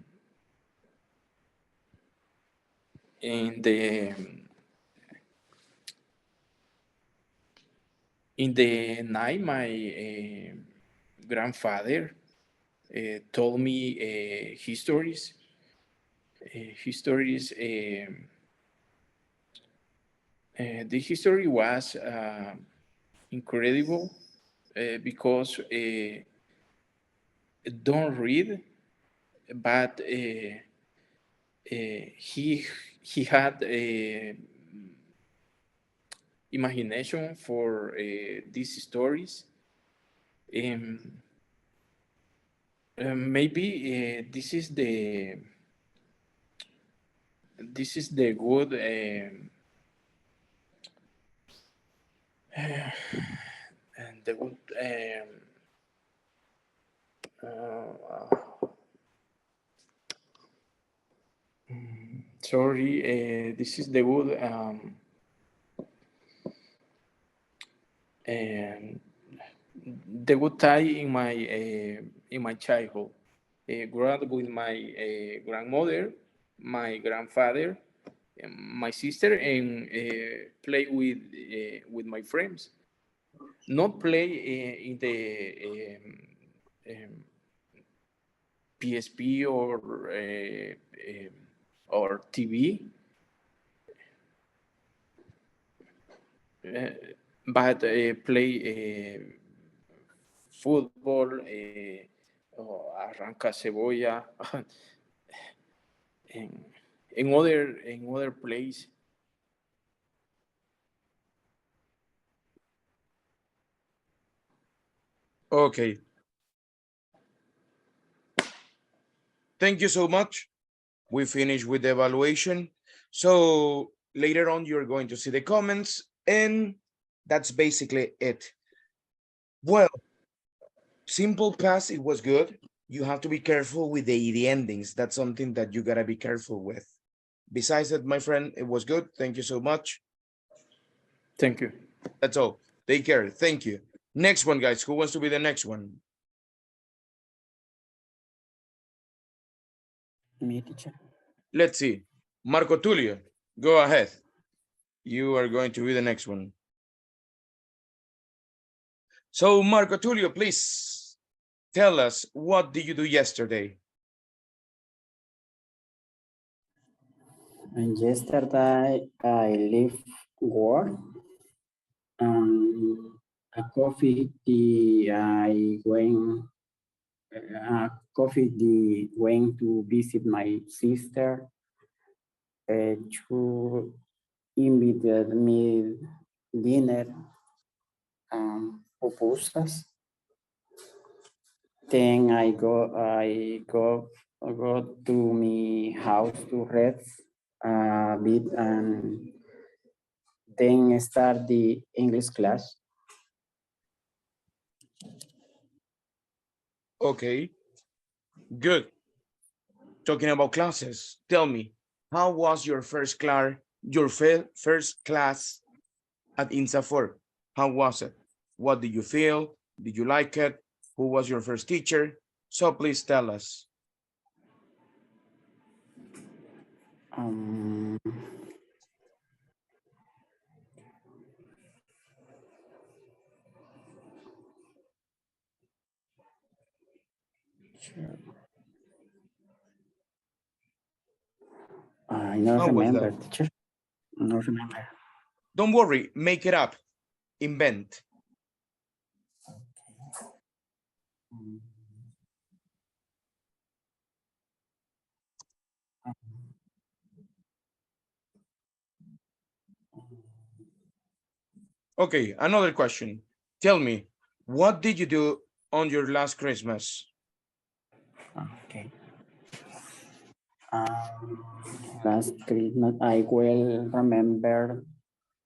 in the night, my grandfather told me histories. Histories. The history was incredible because don't read, but he had imagination for these stories. Um, maybe this is the good and the good uh, sorry, this is the good and the good time in my childhood. Grew up with my grandmother, my grandfather, my sister and play with my friends. Not play in the PSP or TV, but play football, arranca cebolla, in, in other place. Okay. Thank you so much. We finished with the evaluation. So later on, you're going to see the comments, and that's basically it. Well, simple past, it was good. You have to be careful with the endings. That's something that you gotta be careful with. Besides that, my friend, it was good. Thank you so much. Thank you. That's all. Take care. Thank you. Next one, guys. Who wants to be the next one? Me, teacher. Let's see. Marco Tulio, go ahead. You are going to be the next one. So, Marco Tulio, please tell us, what did you do yesterday? And yesterday I left work. A coffee. I went. Went to visit my sister. She invited me dinner. Pupusas. Then I go to my house to rest a bit and then start the English class. Okay, good. Talking about classes, tell me, how was your first class, first class at INSA4? How was it? What did you feel? Did you like it? Who was your first teacher? So please tell us. Um, I don't How was remember, that? teacher. No remember. Don't worry, make it up, invent. Okay, another question. Tell me, what did you do on your last Christmas? Okay. Last Christmas, I will remember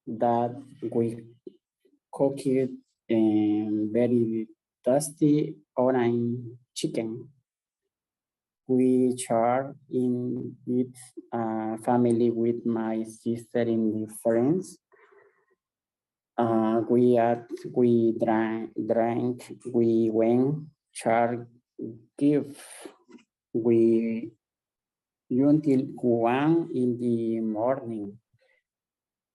that we cooked very tasty orange chicken. We share in with family with my sister and the friends. We drank, we went, share, give, we until 1 in the morning.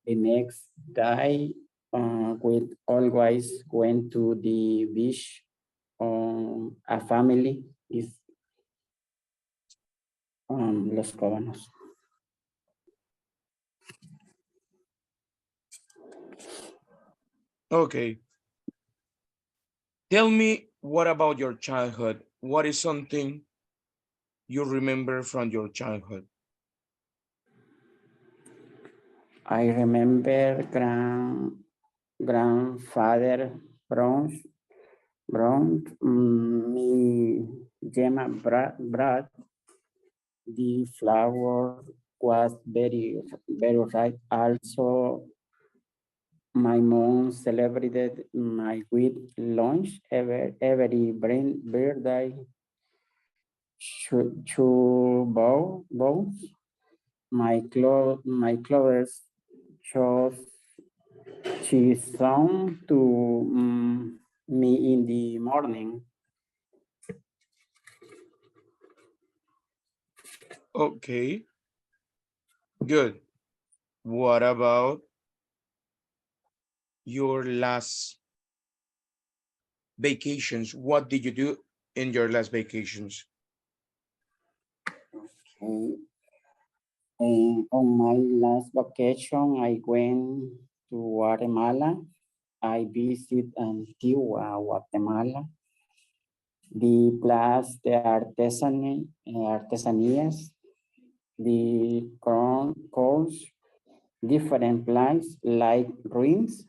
The next day, we always went to the beach. A family is Los Cóbanos. Okay. Tell me, what about your childhood? What is something you remember from your childhood? I remember grandfather brought me Gemma bread. The flour was very right. Also, my mom celebrated my with lunch every birthday. Two bows. My clothes chose she sung to me in the morning. Okay, good. What about your last vacations? What did you do in your last vacations? Okay. On my last vacation, I went to Guatemala. I visited Antigua, Guatemala. The plus the artesanias, the course, different places like ruins,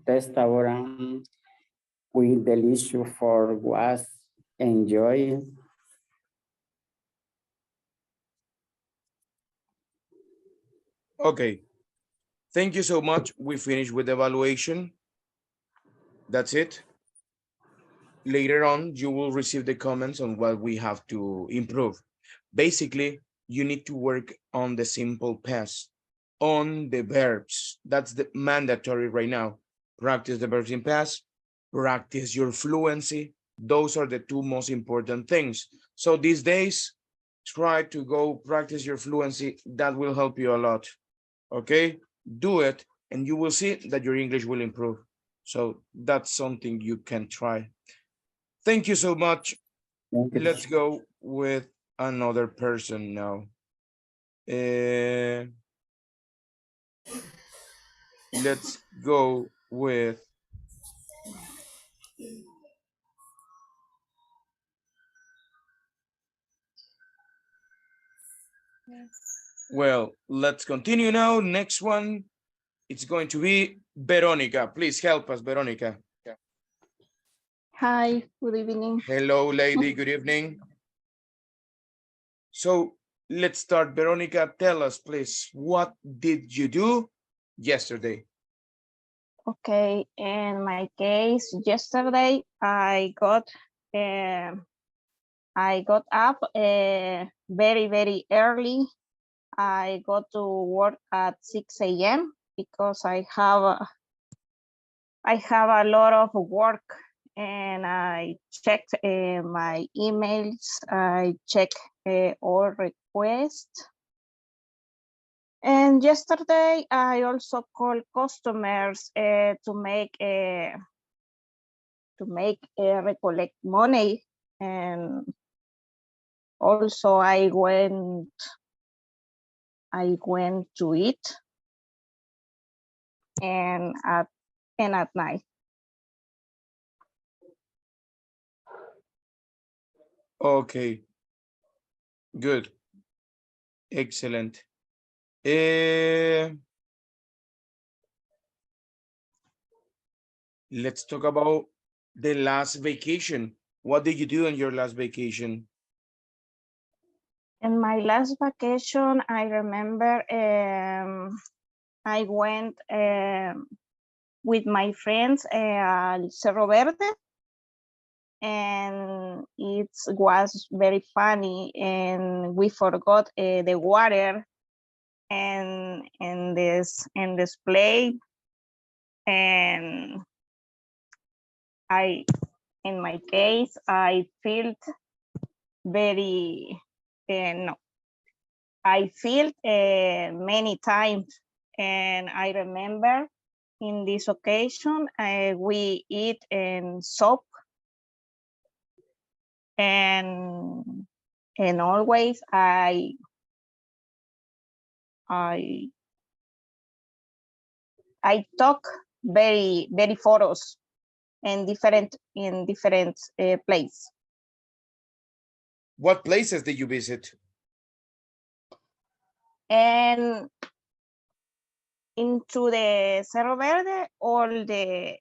restaurant with delicious for was enjoy. Okay, thank you so much. We finished with the evaluation. That's it. Later on, you will receive the comments on what we have to improve. Basically, you need to work on the simple past, on the verbs. That's the mandatory right now. Practice the verbs in past, practice your fluency. Those are the two most important things. So these days, try to go practice your fluency. That will help you a lot. Okay, do it and you will see that your English will improve. So that's something you can try. Thank you so much. Let's go with another person now. Let's go with well, let's continue now. Next one, it's going to be Veronica. Please help us, Veronica. Hi, good evening. Hello, lady, good evening. So let's start. Veronica, tell us, please, what did you do yesterday? Okay, in my case, yesterday I got up very early. I got to work at 6 a.m. because I have a lot of work, and I checked my emails. I checked all requests. And yesterday, I also called customers to recollect money, and also I went to eat and at night. Okay, good, excellent. Let's talk about the last vacation. What did you do on your last vacation? In my last vacation, I remember I went with my friends al Cerro Verde, and it was very funny, and we forgot the water and in this play, and in my case I felt very no, I felt many times, and I remember in this occasion we eat in soup, and always I took very photos in different places. What places did you visit? And into the Cerro Verde, all the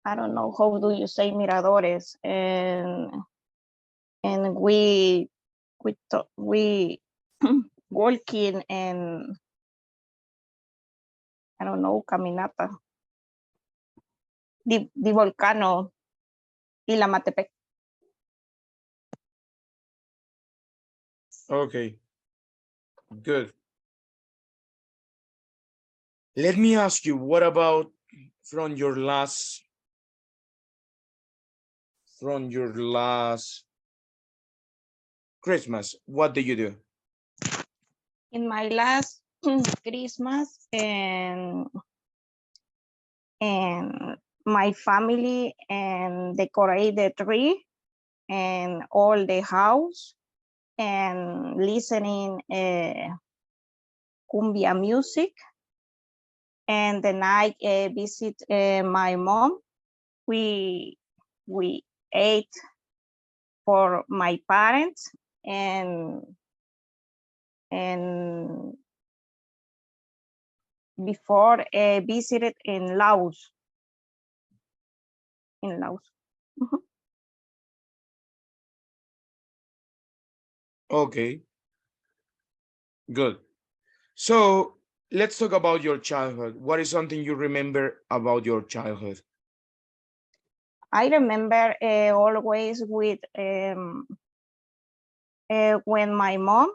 I don't know how do you say miradores, and we walking, and I don't know, caminata, di Volcano y la Matepec. Okay, good. Let me ask you, what about from your last Christmas? What did you do? in my last Christmas and my family and decorate the tree and all the house and listening cumbia music. And then I visit my mom. We ate for my parents and before visited in Laos. In Laos. Mhm. Okay, good. So let's talk about your childhood. What is something you remember about your childhood? I remember always with when my mom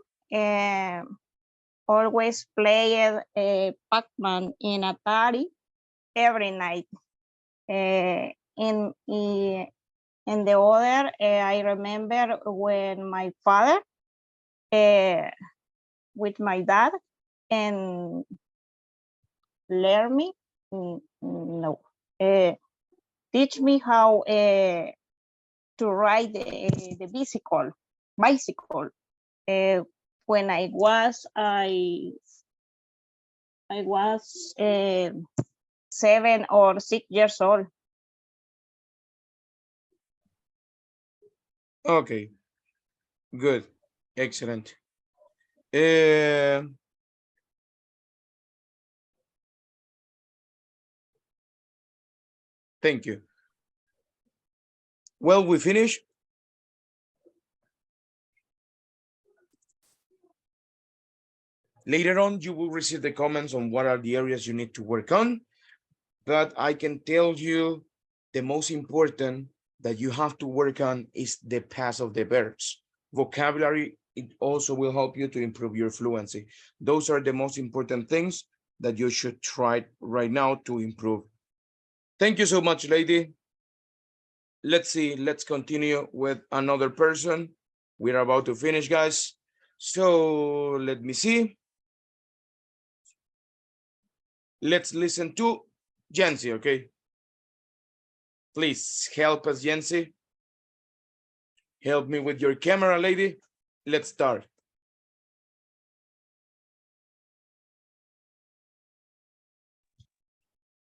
always played Pac-Man in Atari every night. In the other, I remember when my father with my dad and learn me, no, teach me how to ride the bicycle. Uh, when I was 7 or 6 years old. Okay, good, excellent. Uh, thank you. Well, we finished. Later on, you will receive the comments on what are the areas you need to work on. But I can tell you the most important that you have to work on is the past of the verbs. Vocabulary, it also will help you to improve your fluency. Those are the most important things that you should try right now to improve. Thank you so much, lady. Let's see, let's continue with another person. We're about to finish, guys. So let me see. Let's listen to Jancy, okay? Please help us, Jancy. Help me with your camera, lady. Let's start.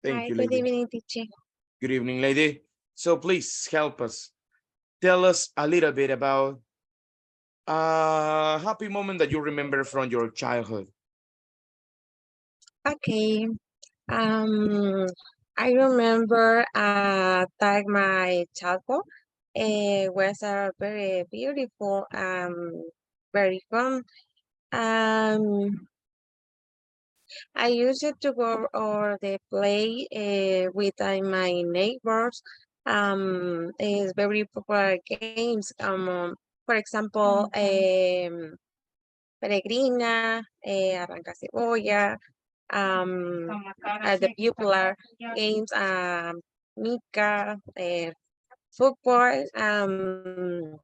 Thank you, lady. Good evening, teacher. Good evening, lady. So please help us. Tell us a little bit about a happy moment that you remember from your childhood. Okay. I remember that my childhood was very beautiful, very fun. Um, I used to go or the play with my neighbors. Is very popular games. For example, Peregrina, Arranca Cebolla, the popular games, Mika, football. Um,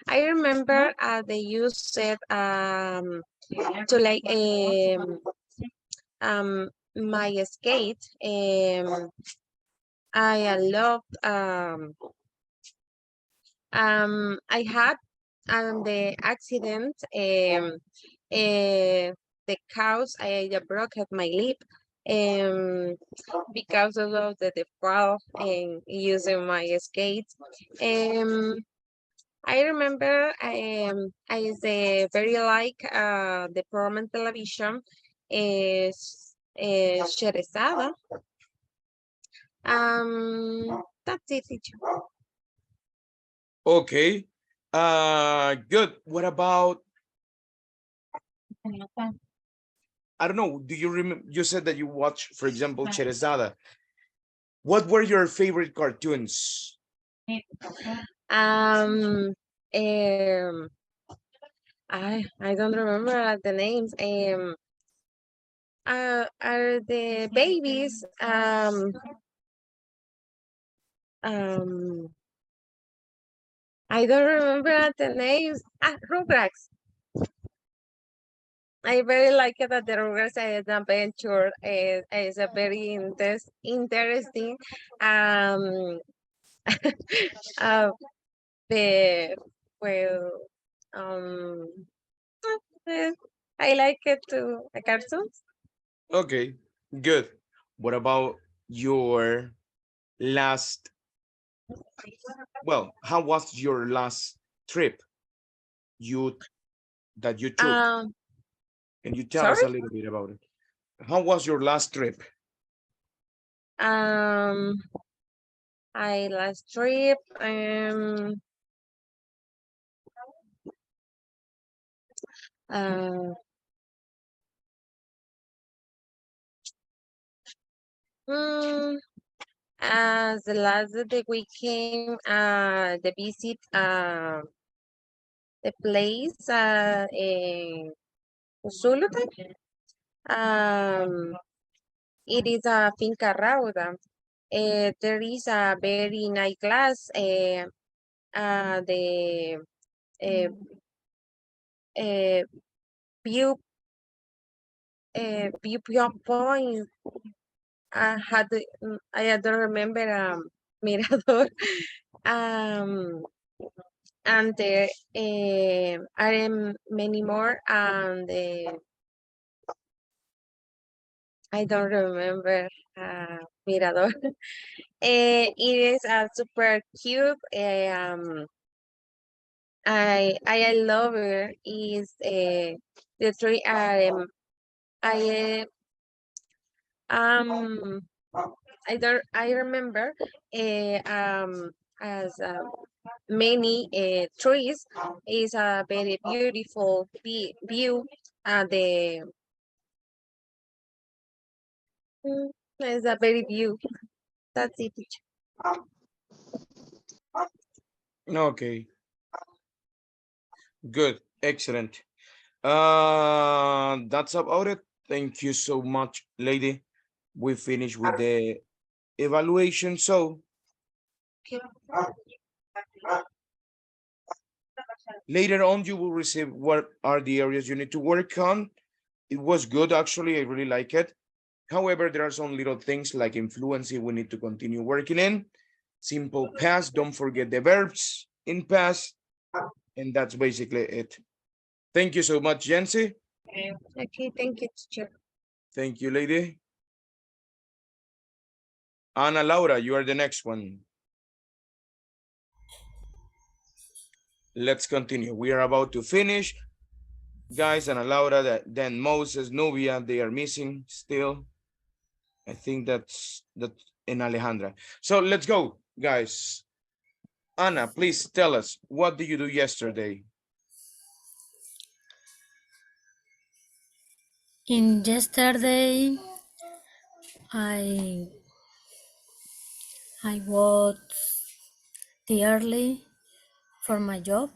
I remember they used it to like my skate. I loved I had the accident the cows I broke my lip because of the fall and using my skates. I remember I very like the program on television is Sherezada. That's it, teacher. Okay. Good. What about, I don't know, do you remember, you said that you watch, for example, Cherezada. What were your favorite cartoons? Um, um, I don't remember the names. Are the babies um I don't remember the names. Rugrats. I very like it that the Rugrats is an adventure. Is a very interesting. Um, uh, the well, um, eh, I like it too. The cartoons. Okay, good. What about your last, well, how was your last trip you that you took? Um, Can you tell us sorry. a little bit about it? How was your last trip? Um, I last trip. Uh, mm, as the last day we came the visit the place in Usulután. It is a finca rauda. There is a very nice glass. The uh, uh, view viewpoint. Had I don't remember mirador. Um, and there are many more, and I don't remember mirador. It is super cute. I love it. Is the tree? I um I remember as many trees is a very beautiful view. The is a very view. That's it. Teacher. Okay, good, excellent. That's about it. Thank you so much, lady. We finished with the evaluation. So later on, you will receive what are the areas you need to work on. It was good, actually. I really like it. However, there are some little things like influency we need to continue working in. Simple past, don't forget the verbs in past. And that's basically it. Thank you so much, Jency. Okay, thank you, teacher. Thank you, lady. Ana Laura, you are the next one. Let's continue. We are about to finish. Guys, Ana Laura, then Moses, Nubia, they are missing still. I think that's in Alejandra. So let's go, guys. Anna, please tell us, what did you do yesterday? In yesterday, I was early for my job,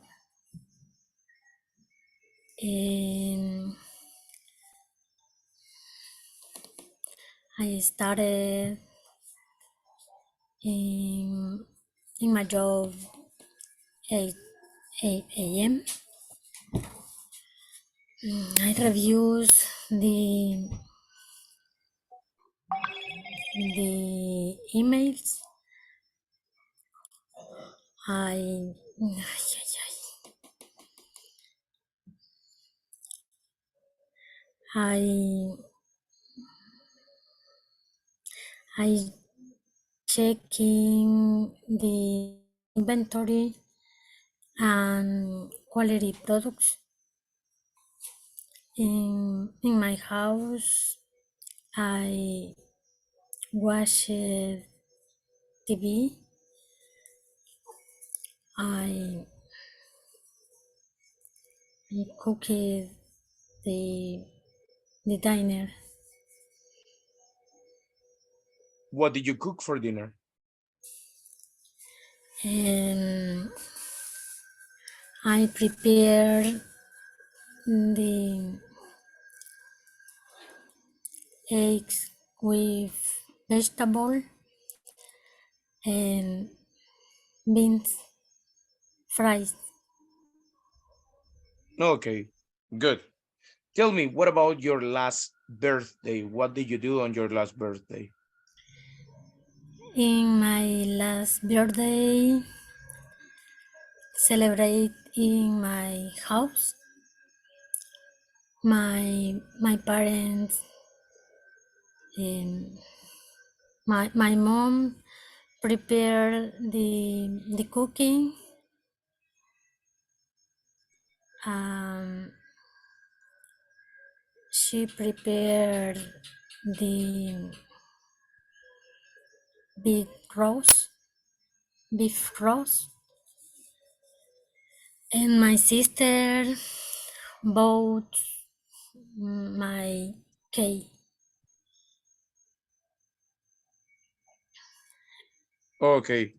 and I started in my job 8 a.m. I reviewed the emails. I I I checking the inventory and quality products in my house. I watch TV. I cook the dinner. What did you cook for dinner? And I prepare the eggs with vegetable and beans fries. Okay, good. Tell me, what about your last birthday? What did you do on your last birthday? In my last birthday, celebrate in my house. My parents, my mom prepare the cooking. She prepared the big roast, beef roast, and my sister bought my cake. Okay,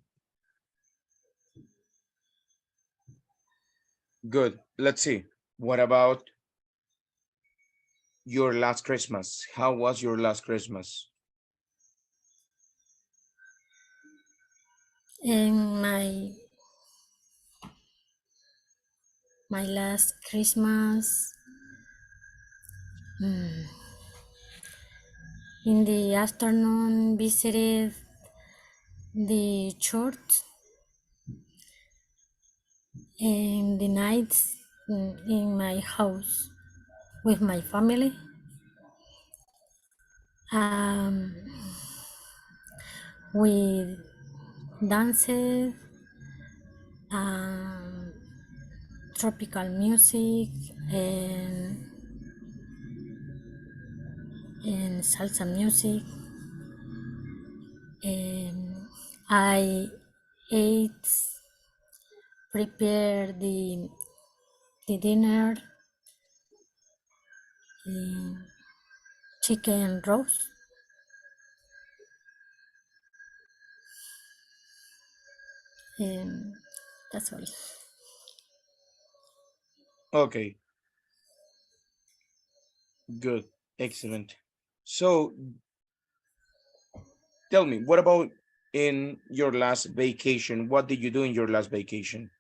good. Let's see. What about your last Christmas? How was your last Christmas? And my last Christmas, in the afternoon, visited the church, and the nights in my house with my family. We danced, um, tropical music, and salsa music. And I ate, prepared the dinner, the chicken roast, and that's all. Okay, good, excellent. So tell me, what about in your last vacation? What did you do in your last vacation?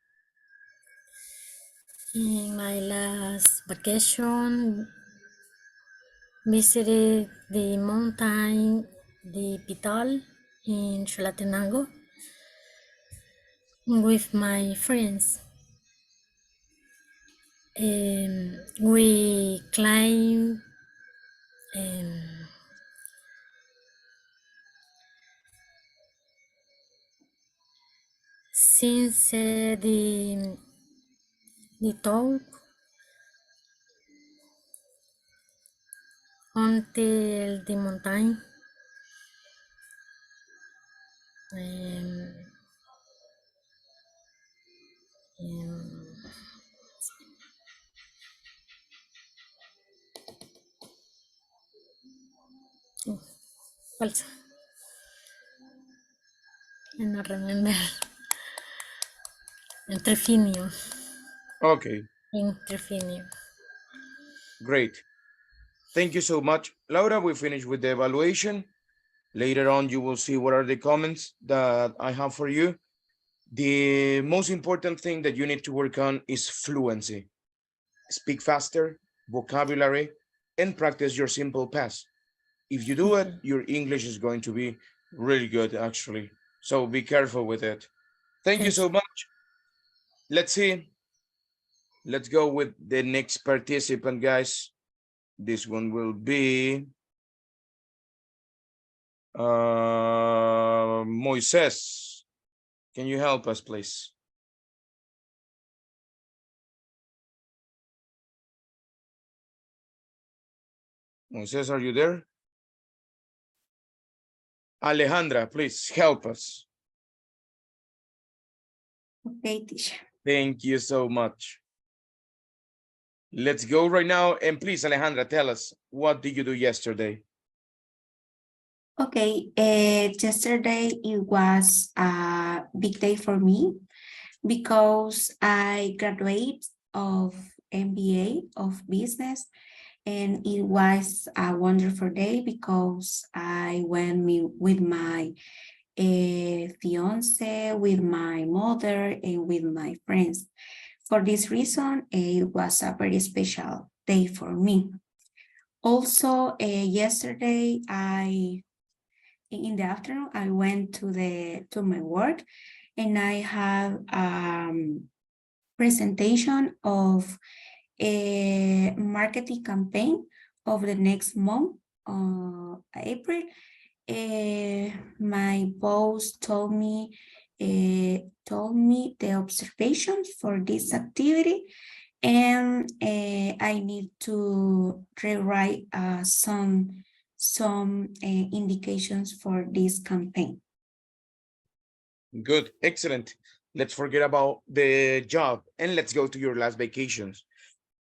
In my last vacation, visited the mountain, the Pital in Chalatenango with my friends. We climbed since the top until the mountain. Also, I don't remember. In Trefinio. Okay, In Trefinio. great. Thank you so much. Laura, we finished with the evaluation. Later on, you will see what are the comments that I have for you. The most important thing that you need to work on is fluency. Speak faster, vocabulary, and practice your simple past. If you do it, your English is going to be really good, actually. So be careful with it. Thank you so much. Let's see. Let's go with the next participant, guys. This one will be Moises. Can you help us, please? Moises, are you there? Alejandra, please help us. Okay, teacher. Thank you so much. Let's go right now. And please, Alejandra, tell us, what did you do yesterday? Okay, yesterday it was a big day for me because I graduated of MBA of business, and it was a wonderful day because I went with my fiance, with my mother, and with my friends. For this reason, it was a very special day for me. Also, yesterday, in the afternoon, I went to my work, and I have presentation of a marketing campaign of the next month, April. My boss told me the observations for this activity, and I need to rewrite some indications for this campaign. Good, excellent. Let's forget about the job and let's go to your last vacations.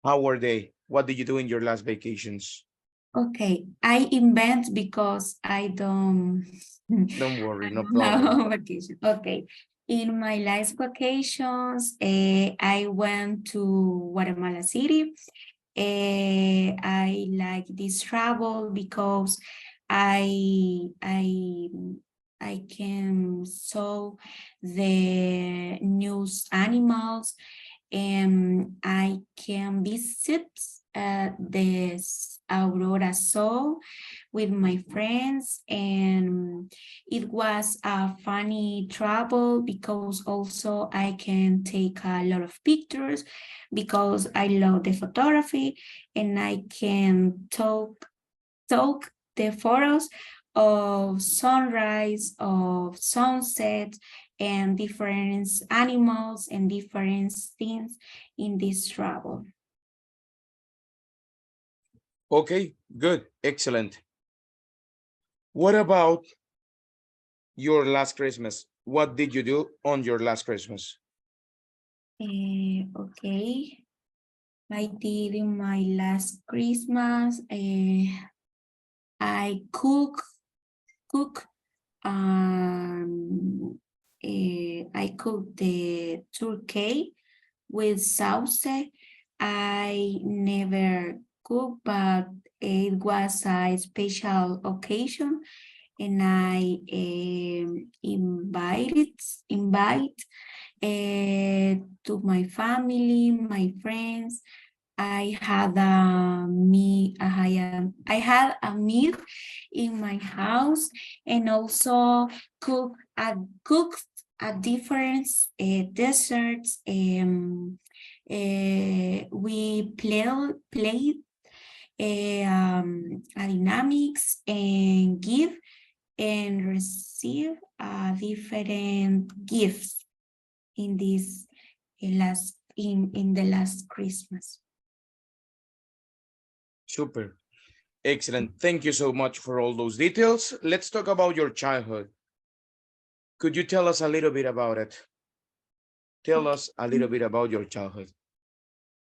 How were they? What did you do in your last vacations? Okay, I invent because I don't. Don't worry, no No problem. vacation. Okay, in my last vacations, I went to Guatemala City. I like this travel because I can saw the news animals, and I can visit this Aurora Sol with my friends, and it was a funny travel because also I can take a lot of pictures because I love the photography, and I can talk the photos of sunrise, of sunset, and different animals and different things in this travel. Okay, good, excellent. What about your last Christmas? What did you do on your last Christmas? Okay, I did in my last Christmas. I cook. I cooked the turkey with sauce. I never cooked, but it was a special occasion, and I invite to my family, my friends. I had a meal in my house, and also cooked a different desserts. We played a dynamics and give and receive different gifts in this in the last Christmas. Super, excellent. Thank you so much for all those details. Let's talk about your childhood. Could you tell us a little bit about it? Tell us a little bit about your childhood.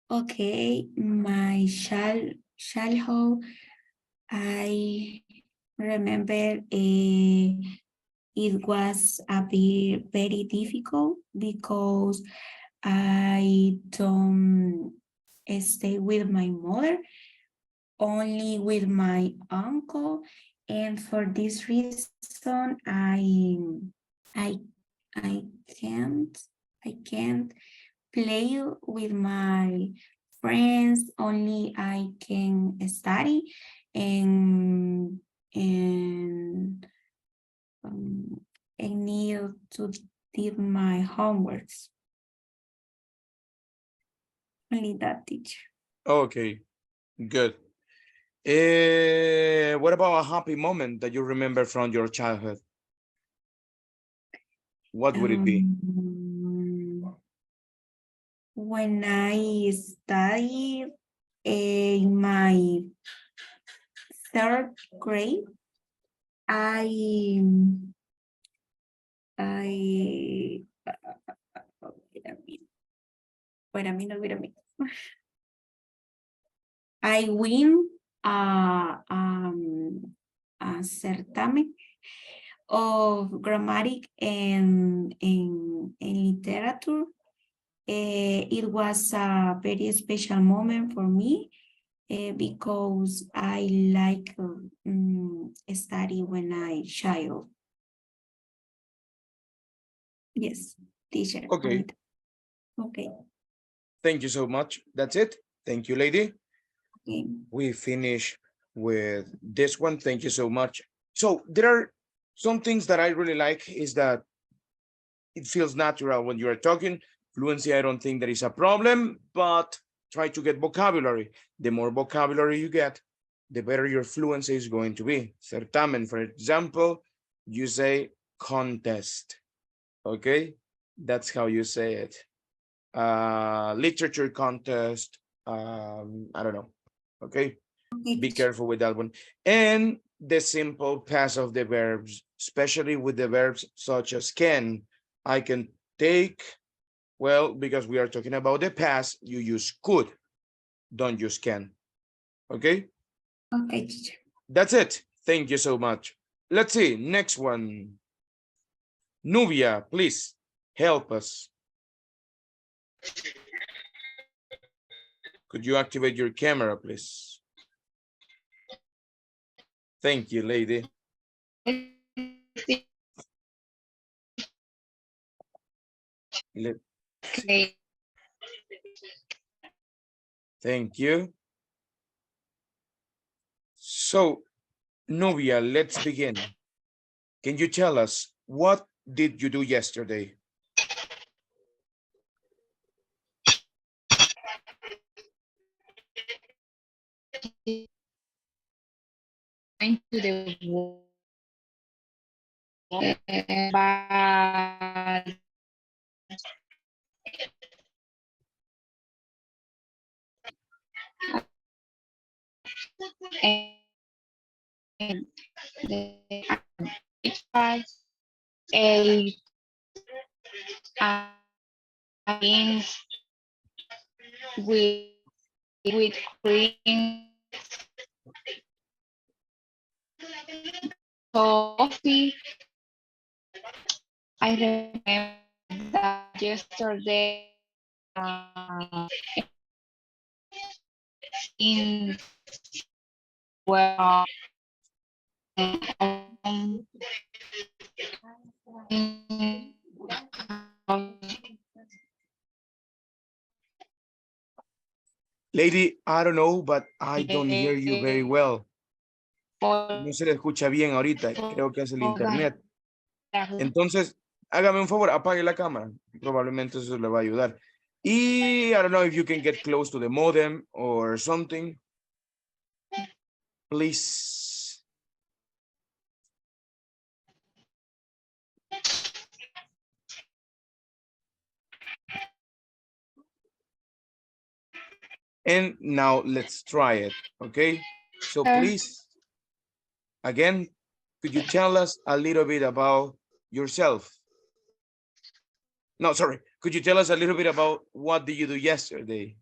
Okay, my childhood, I remember it was a bit very difficult because I don't stay with my mother, only with my uncle, and for this reason I can't play with my friends, only I can study and need to do my homeworks. Only that, teacher. Okay, good. What about a happy moment that you remember from your childhood? What would it be? When I studied in my third grade, I wait a minute. I win a certamen of grammatics and literature. It was a very special moment for me because I like study when I child. Yes, teacher. Okay. Okay. Thank you so much. That's it. Thank you, lady. Okay. We finish with this one. Thank you so much. So there are some things that I really like is that it feels natural when you are talking. Fluency, I don't think that is a problem, but try to get vocabulary. The more vocabulary you get, the better your fluency is going to be. Certamen, for example, you say contest, okay? That's how you say it. Literature contest, I don't know, okay? Be careful with that one. And the simple past of the verbs, especially with the verbs such as can. I can take, well, because we are talking about the past, you use could, don't use can. Okay? Okay, teacher. That's it. Thank you so much. Let's see, next one. Nubia, please help us. Could you activate your camera, please? Thank you, lady. Thank you. So, Nubia, let's begin. Can you tell us what did you do yesterday? Going to the war, but and the breakfast ate beans with cream, coffee. I remember that yesterday in well Lady, I don't know, but I don't hear you very well. No se le escucha bien ahorita, creo que es el internet. Entonces, hágame un favor, apague la cámara. Probablemente eso le va a ayudar. Y I don't know if you can get close to the modem or something. Please. And now let's try it, okay? So please, again, could you tell us a little bit about yourself? No, sorry. Could you tell us a little bit about what did you do yesterday?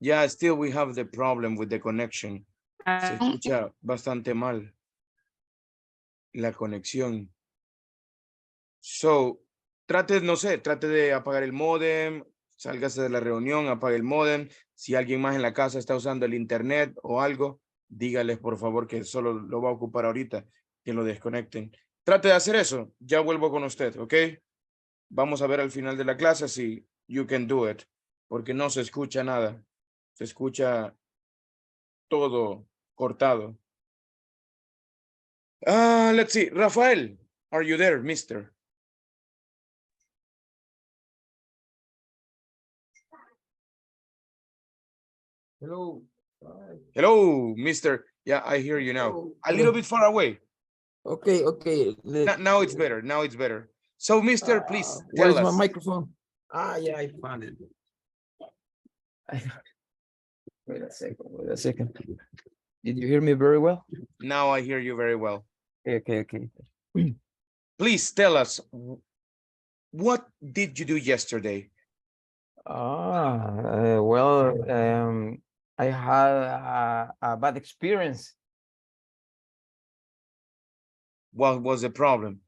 Yeah, still we have the problem with the connection. Se escucha bastante mal la conexión. So, trate, no sé, trate de apagar el módem, sálgase de la reunión, apague el módem. Si alguien más en la casa está usando el internet o algo, dígales por favor que solo lo va a ocupar ahorita, que lo desconecten. Trate de hacer eso. Ya vuelvo con usted, ¿ok? Vamos a ver al final de la clase si you can do it, porque no se escucha nada. Se escucha todo cortado. Let's see. Rafael, are you there, mister? Hello. Hello, mister. Yeah, I hear you now. A little bit far away. Okay, okay. Now it's better. Now it's better. So, Mister, please Where tell is my us. microphone? Ah, yeah, I found it. Wait a second. Wait a second. Did you hear me very well? Now I hear you very well. Okay, okay. Please tell us, what did you do yesterday? Well, I had a bad experience. What was the problem?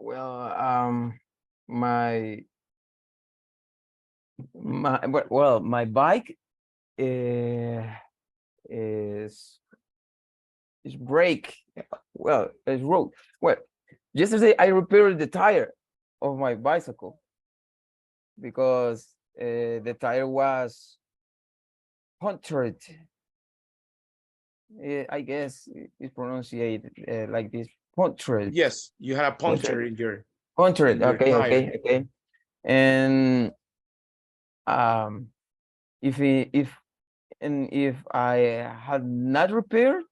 Well, my my bike is break. Well, it's broke. Well, yesterday I repaired the tire of my bicycle because the tire was punctured. I guess it's pronounced like this, punctured. Yes, you had a puncture in your Punctured. Okay, tire. okay, okay. And if I had not repaired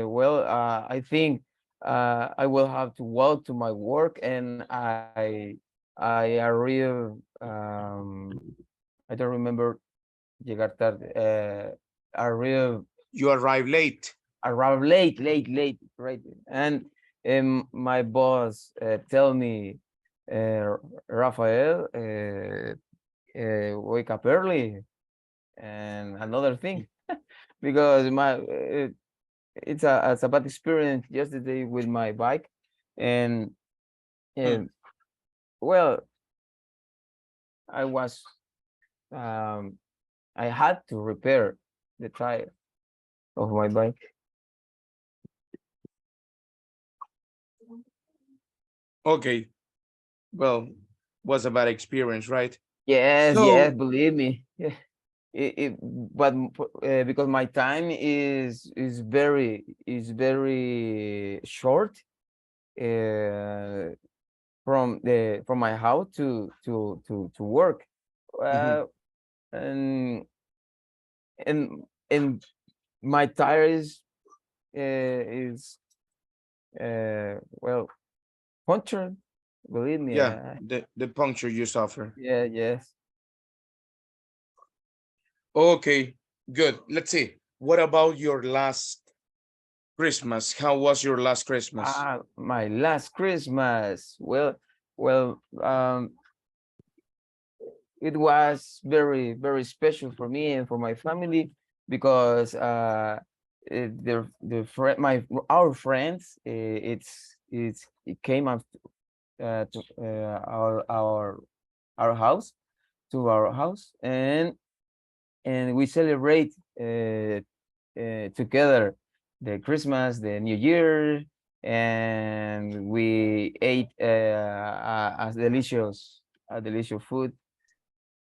well, I think I will have to walk to my work, and I arrive I don't remember llegar tarde. Arrive. You arrive late. Arrive late, right? And my boss tell me, Rafael, wake up early, and another thing, because it's a bad experience yesterday with my bike, and well, I was I had to repair the tire of my bike. Okay. Well, was a bad experience, right? Yes, So, yes, believe me. Yeah. But because my time is very short from my house to work, and and my tire is well punctured. Believe me. Yeah, the puncture you suffer. Yeah, yes. Okay, good. Let's see. What about your last Christmas? How was your last Christmas? My last Christmas. Well, it was very special for me and for my family because our friends it came up to our house to our house, and we celebrate together the Christmas, the New Year, and we ate a delicious food,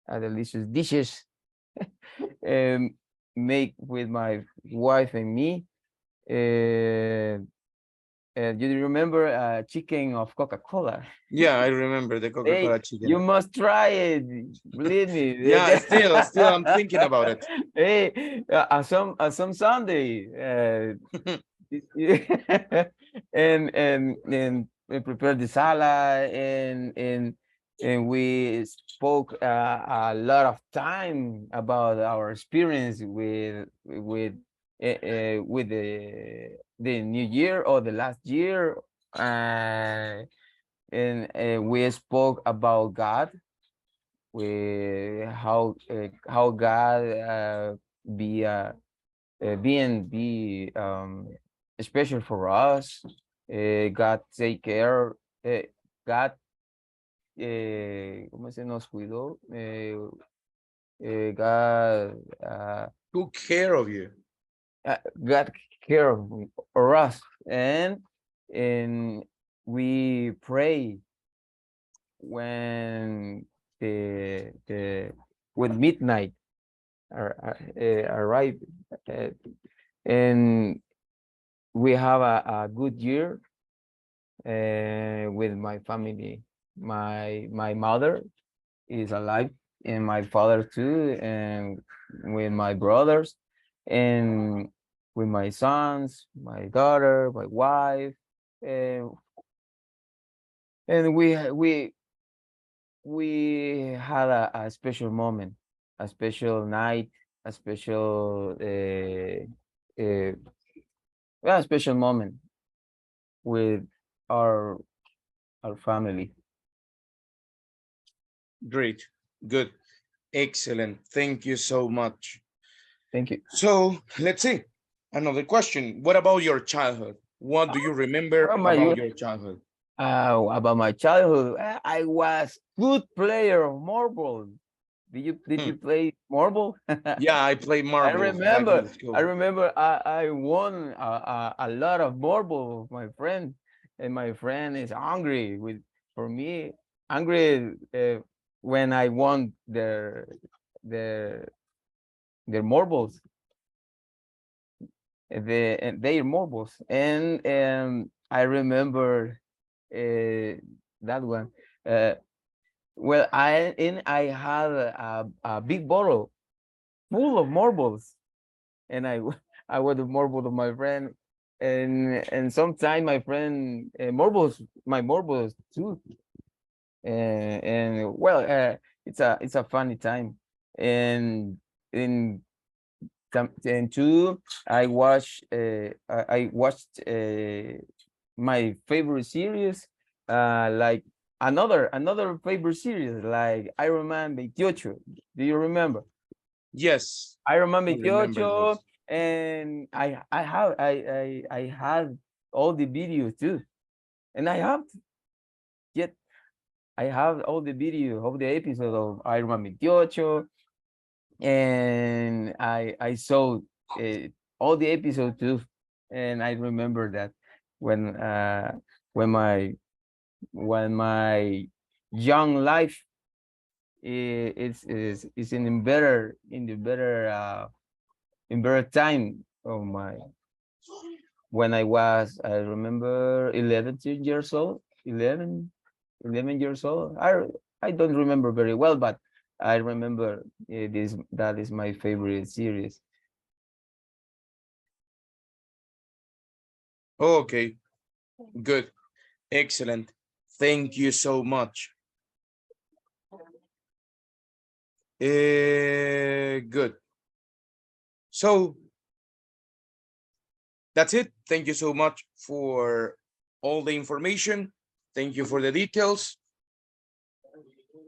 a delicious dishes make with my wife and me. You remember chicken of Coca-Cola? Yeah, I remember the Coca-Cola chicken. You must try it. Believe me. Yeah, still, I'm thinking about it. Hey, some Sunday, and we prepared the salad, and we spoke a lot of time about our experience with the new year or the last year, and we spoke about God, with how God be special for us. God take care. God ¿cómo se nos cuidó? God took care of you. God care of us, and we pray when the with midnight arrive, and we have a good year with my family. My mother is alive, and my father too, and with my brothers, and with my sons, my daughter, my wife, and we had a special moment, a special night, a special yeah, a special moment with our our family. Great. Good. Excellent. Thank you so much. Thank you. So let's see. Another question. What about your childhood? What do you remember What about about you? your childhood? About my childhood, I was good player of marble. Did you play marble? Yeah, I played I marbles back in remember. the I school. remember. I won a lot of marble with my friend, and my friend is angry with for me. Angry when I won their their marbles, their marbles, and I remember that one. Uh, well, I had a big bottle full of marbles, and I was the marble of my friend, and sometimes my friend marbles my marbles too, and well, it's a funny time, and in and two I watched my favorite series, like another favorite series like Iron Man 28. Do you remember? Yes, Iron Man I remember 28, those. and I had all the videos too, and yet I have all the video of the episode of Iron Man 28, and I saw uh, all the episodes too, and I remember that when uh when my when my young life is in the better in better time of my when I was, I remember 11 years old, 11 years old. I don't remember very well, but I remember that is my favorite series. Okay, good. Excellent. Thank you so much. Good. So that's it. Thank you so much for all the information. Thank you for the details.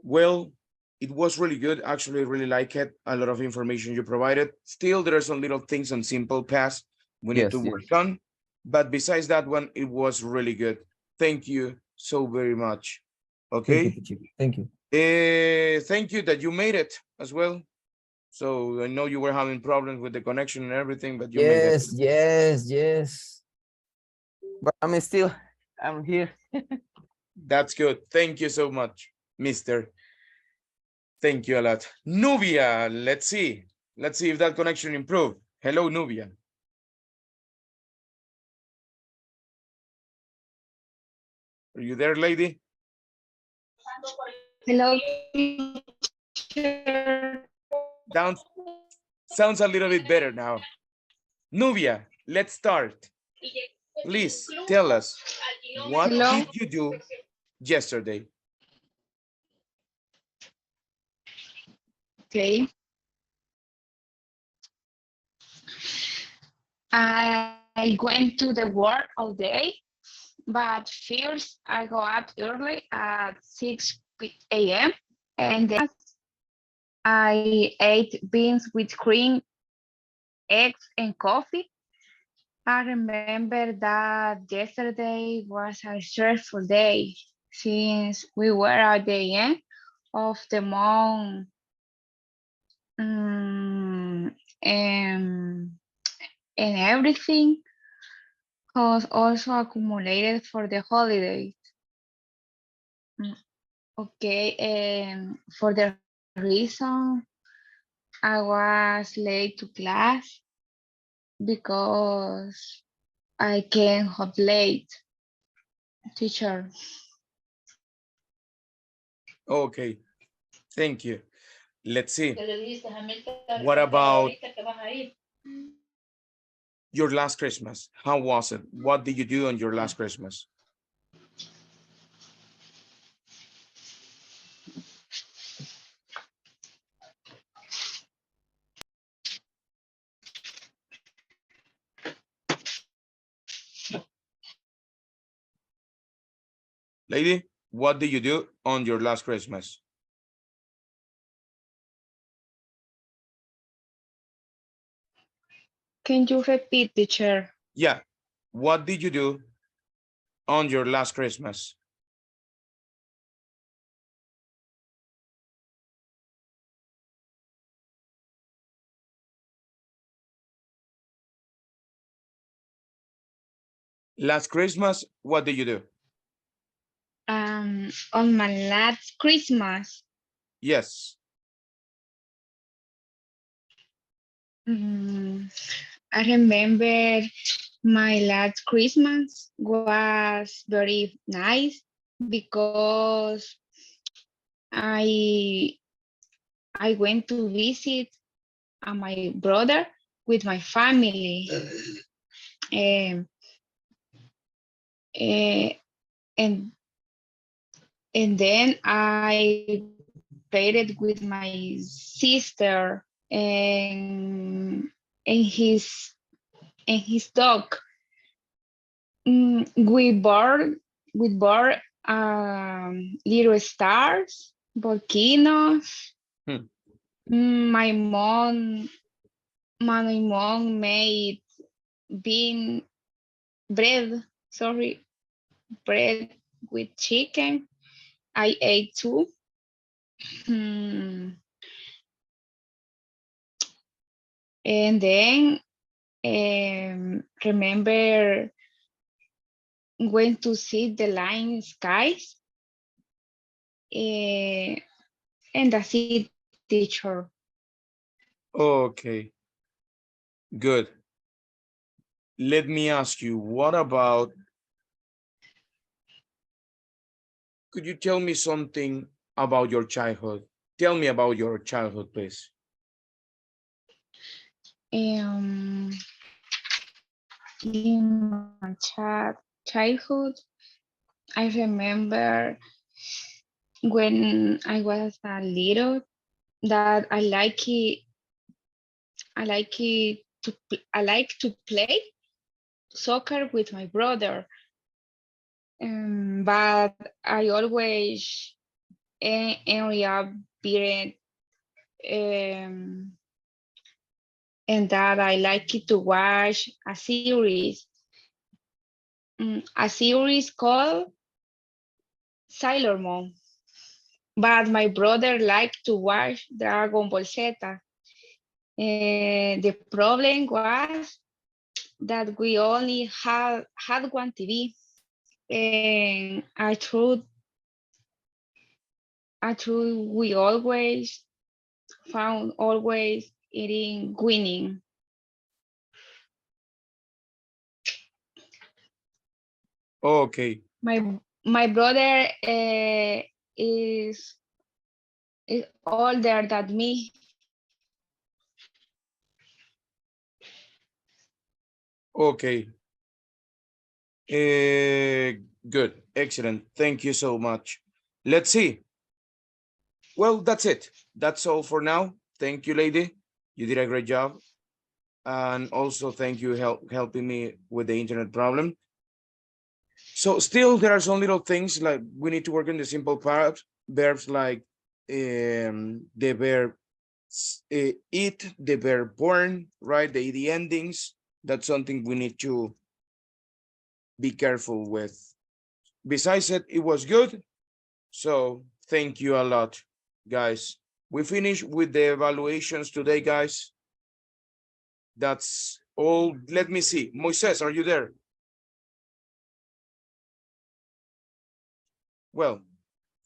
Well, it was really good. Actually, I really like it. A lot of information you provided. Still, there are some little things on Simple Pass we need to Yes, work yes. on. But besides that one, it was really good. Thank you so very much. Thank you, Okay. teacher. Thank you. Thank you that you made it as well. So I know you were having problems with the connection and everything, but you made it. Yes, yes, yes. But I'm here. That's good. Thank you so much, Mister. Thank you a lot. Nubia, let's see. Let's see if that connection improved. Hello, Nubia. Are you there, lady? Hello, teacher. Down, sounds a little bit better now. Nubia, let's start. Please tell us, what Hello. did you do yesterday? Okay. I went to the work all day, but first I go up early at 6 a.m. and then I ate beans with cream, eggs, and coffee. I remember that yesterday was a stressful day since we were at the end of the month, and everything was also accumulated for the holidays. Mm, Okay, and for the reason I was late to class because I came home late, teacher. Okay, thank you. Let's see. What about Your last Christmas, how was it? What did you do on your last Christmas? Lady, what did you do on your last Christmas? Can you repeat, teacher? Yeah, what did you do on your last Christmas? Last Christmas, what did you do? On my last Christmas, Yes. I remember my last Christmas was very nice because I I went to visit my brother with my family. Um, eh, and and then I played with my sister and his dog. We bought little stars, volcanoes. Hmm. My mom made bean bread. Sorry, bread with chicken. I ate too. Hmm. And then remember went to see the line skies. eh, and that's it, teacher. Okay, good. Let me ask you, what about, could you tell me something about your childhood? Tell me about your childhood, please. Um, in my childhood, I remember when I was a little that I like to play soccer with my brother. But I always ended up being and that I like it to watch a series called Sailor Moon. But my brother liked to watch Dragon Ball Z. The problem was that we only had one TV, and I thought we always found always eating winning. Okay, My brother is older than me. okay. Good, excellent. Thank you so much. Let's see. Well, that's it. That's all for now. Thank you, lady. You did a great job. And also thank you helping me with the internet problem. So still there are some little things like we need to work on the simple verbs like the verb eat, the verb born, right? The ed endings. That's something we need to be careful with. Besides it was good. So thank you a lot, guys. We finished with the evaluations today, guys. That's all. Let me see. Moises, are you there? Well,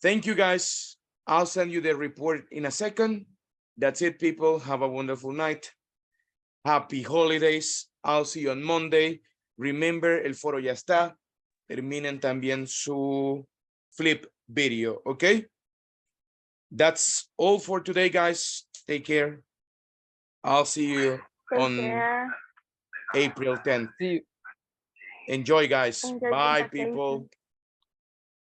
thank you, guys. I'll send you the report in a second. That's it, people. Have a wonderful night. Happy holidays. I'll see you on Monday. Remember, el foro ya está. Terminen también su flip video, okay? That's all for today, guys. Take care. I'll see you Take on care. April 10th. See you. Enjoy, guys. Enjoy Bye, the vacation. people.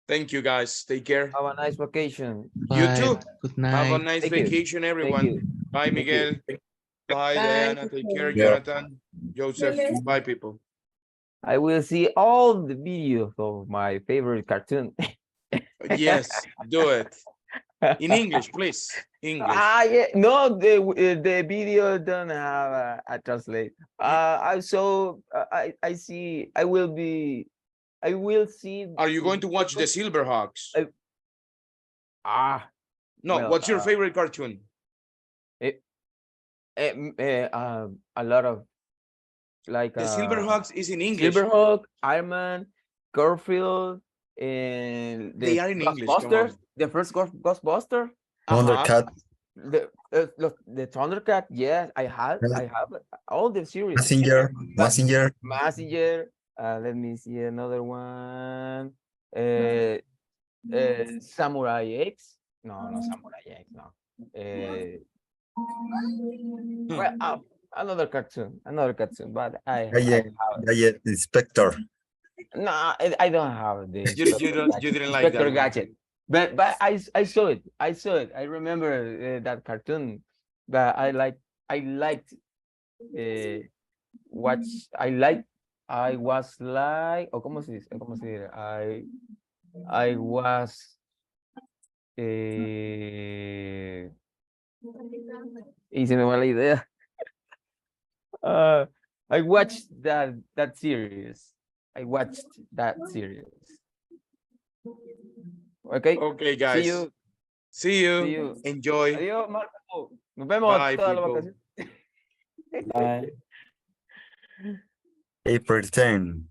Thank you, guys. Take care. Have a nice vacation. You Bye. too. Good Have a night. nice Thank you. vacation, Thank everyone. you. Bye, Thank you. Miguel. Bye, Bye. Diana. Take care, Yeah. Jonathan, Joseph. Bye, people. I will see all the videos of my favorite cartoon. Yes, do it. In English, please. English. Yeah, no, the video don't have a translate. I saw I see I will see. Are you going to watch the Silverhawks? No, Well, what's your favorite cartoon? A lot of like The Silverhawks is in English. Silverhawk, Iron Man, Garfield, and They the are in English, come Ghostbusters. on. The first Ghostbuster. Thundercat. The Thundercat. Yes, I have all the series. Messenger. But Messenger. Messenger. Let me see another one. Samurai X. No, no Samurai X. No. Well, another cartoon, but Gadget Inspector. no, I don't have the You didn't like that Inspector one. Gadget, but I saw it. I remember that cartoon, but I liked watch. I was like, oh, ¿cómo se dice? ¿Cómo se dice? I was y se me va la idea. I watched that series. I watched that series. Okay. Okay, guys. See you. See you. Enjoy. Adiós, Marco. Nos vemos Bye, toda la people. vacación. Bye. April 10.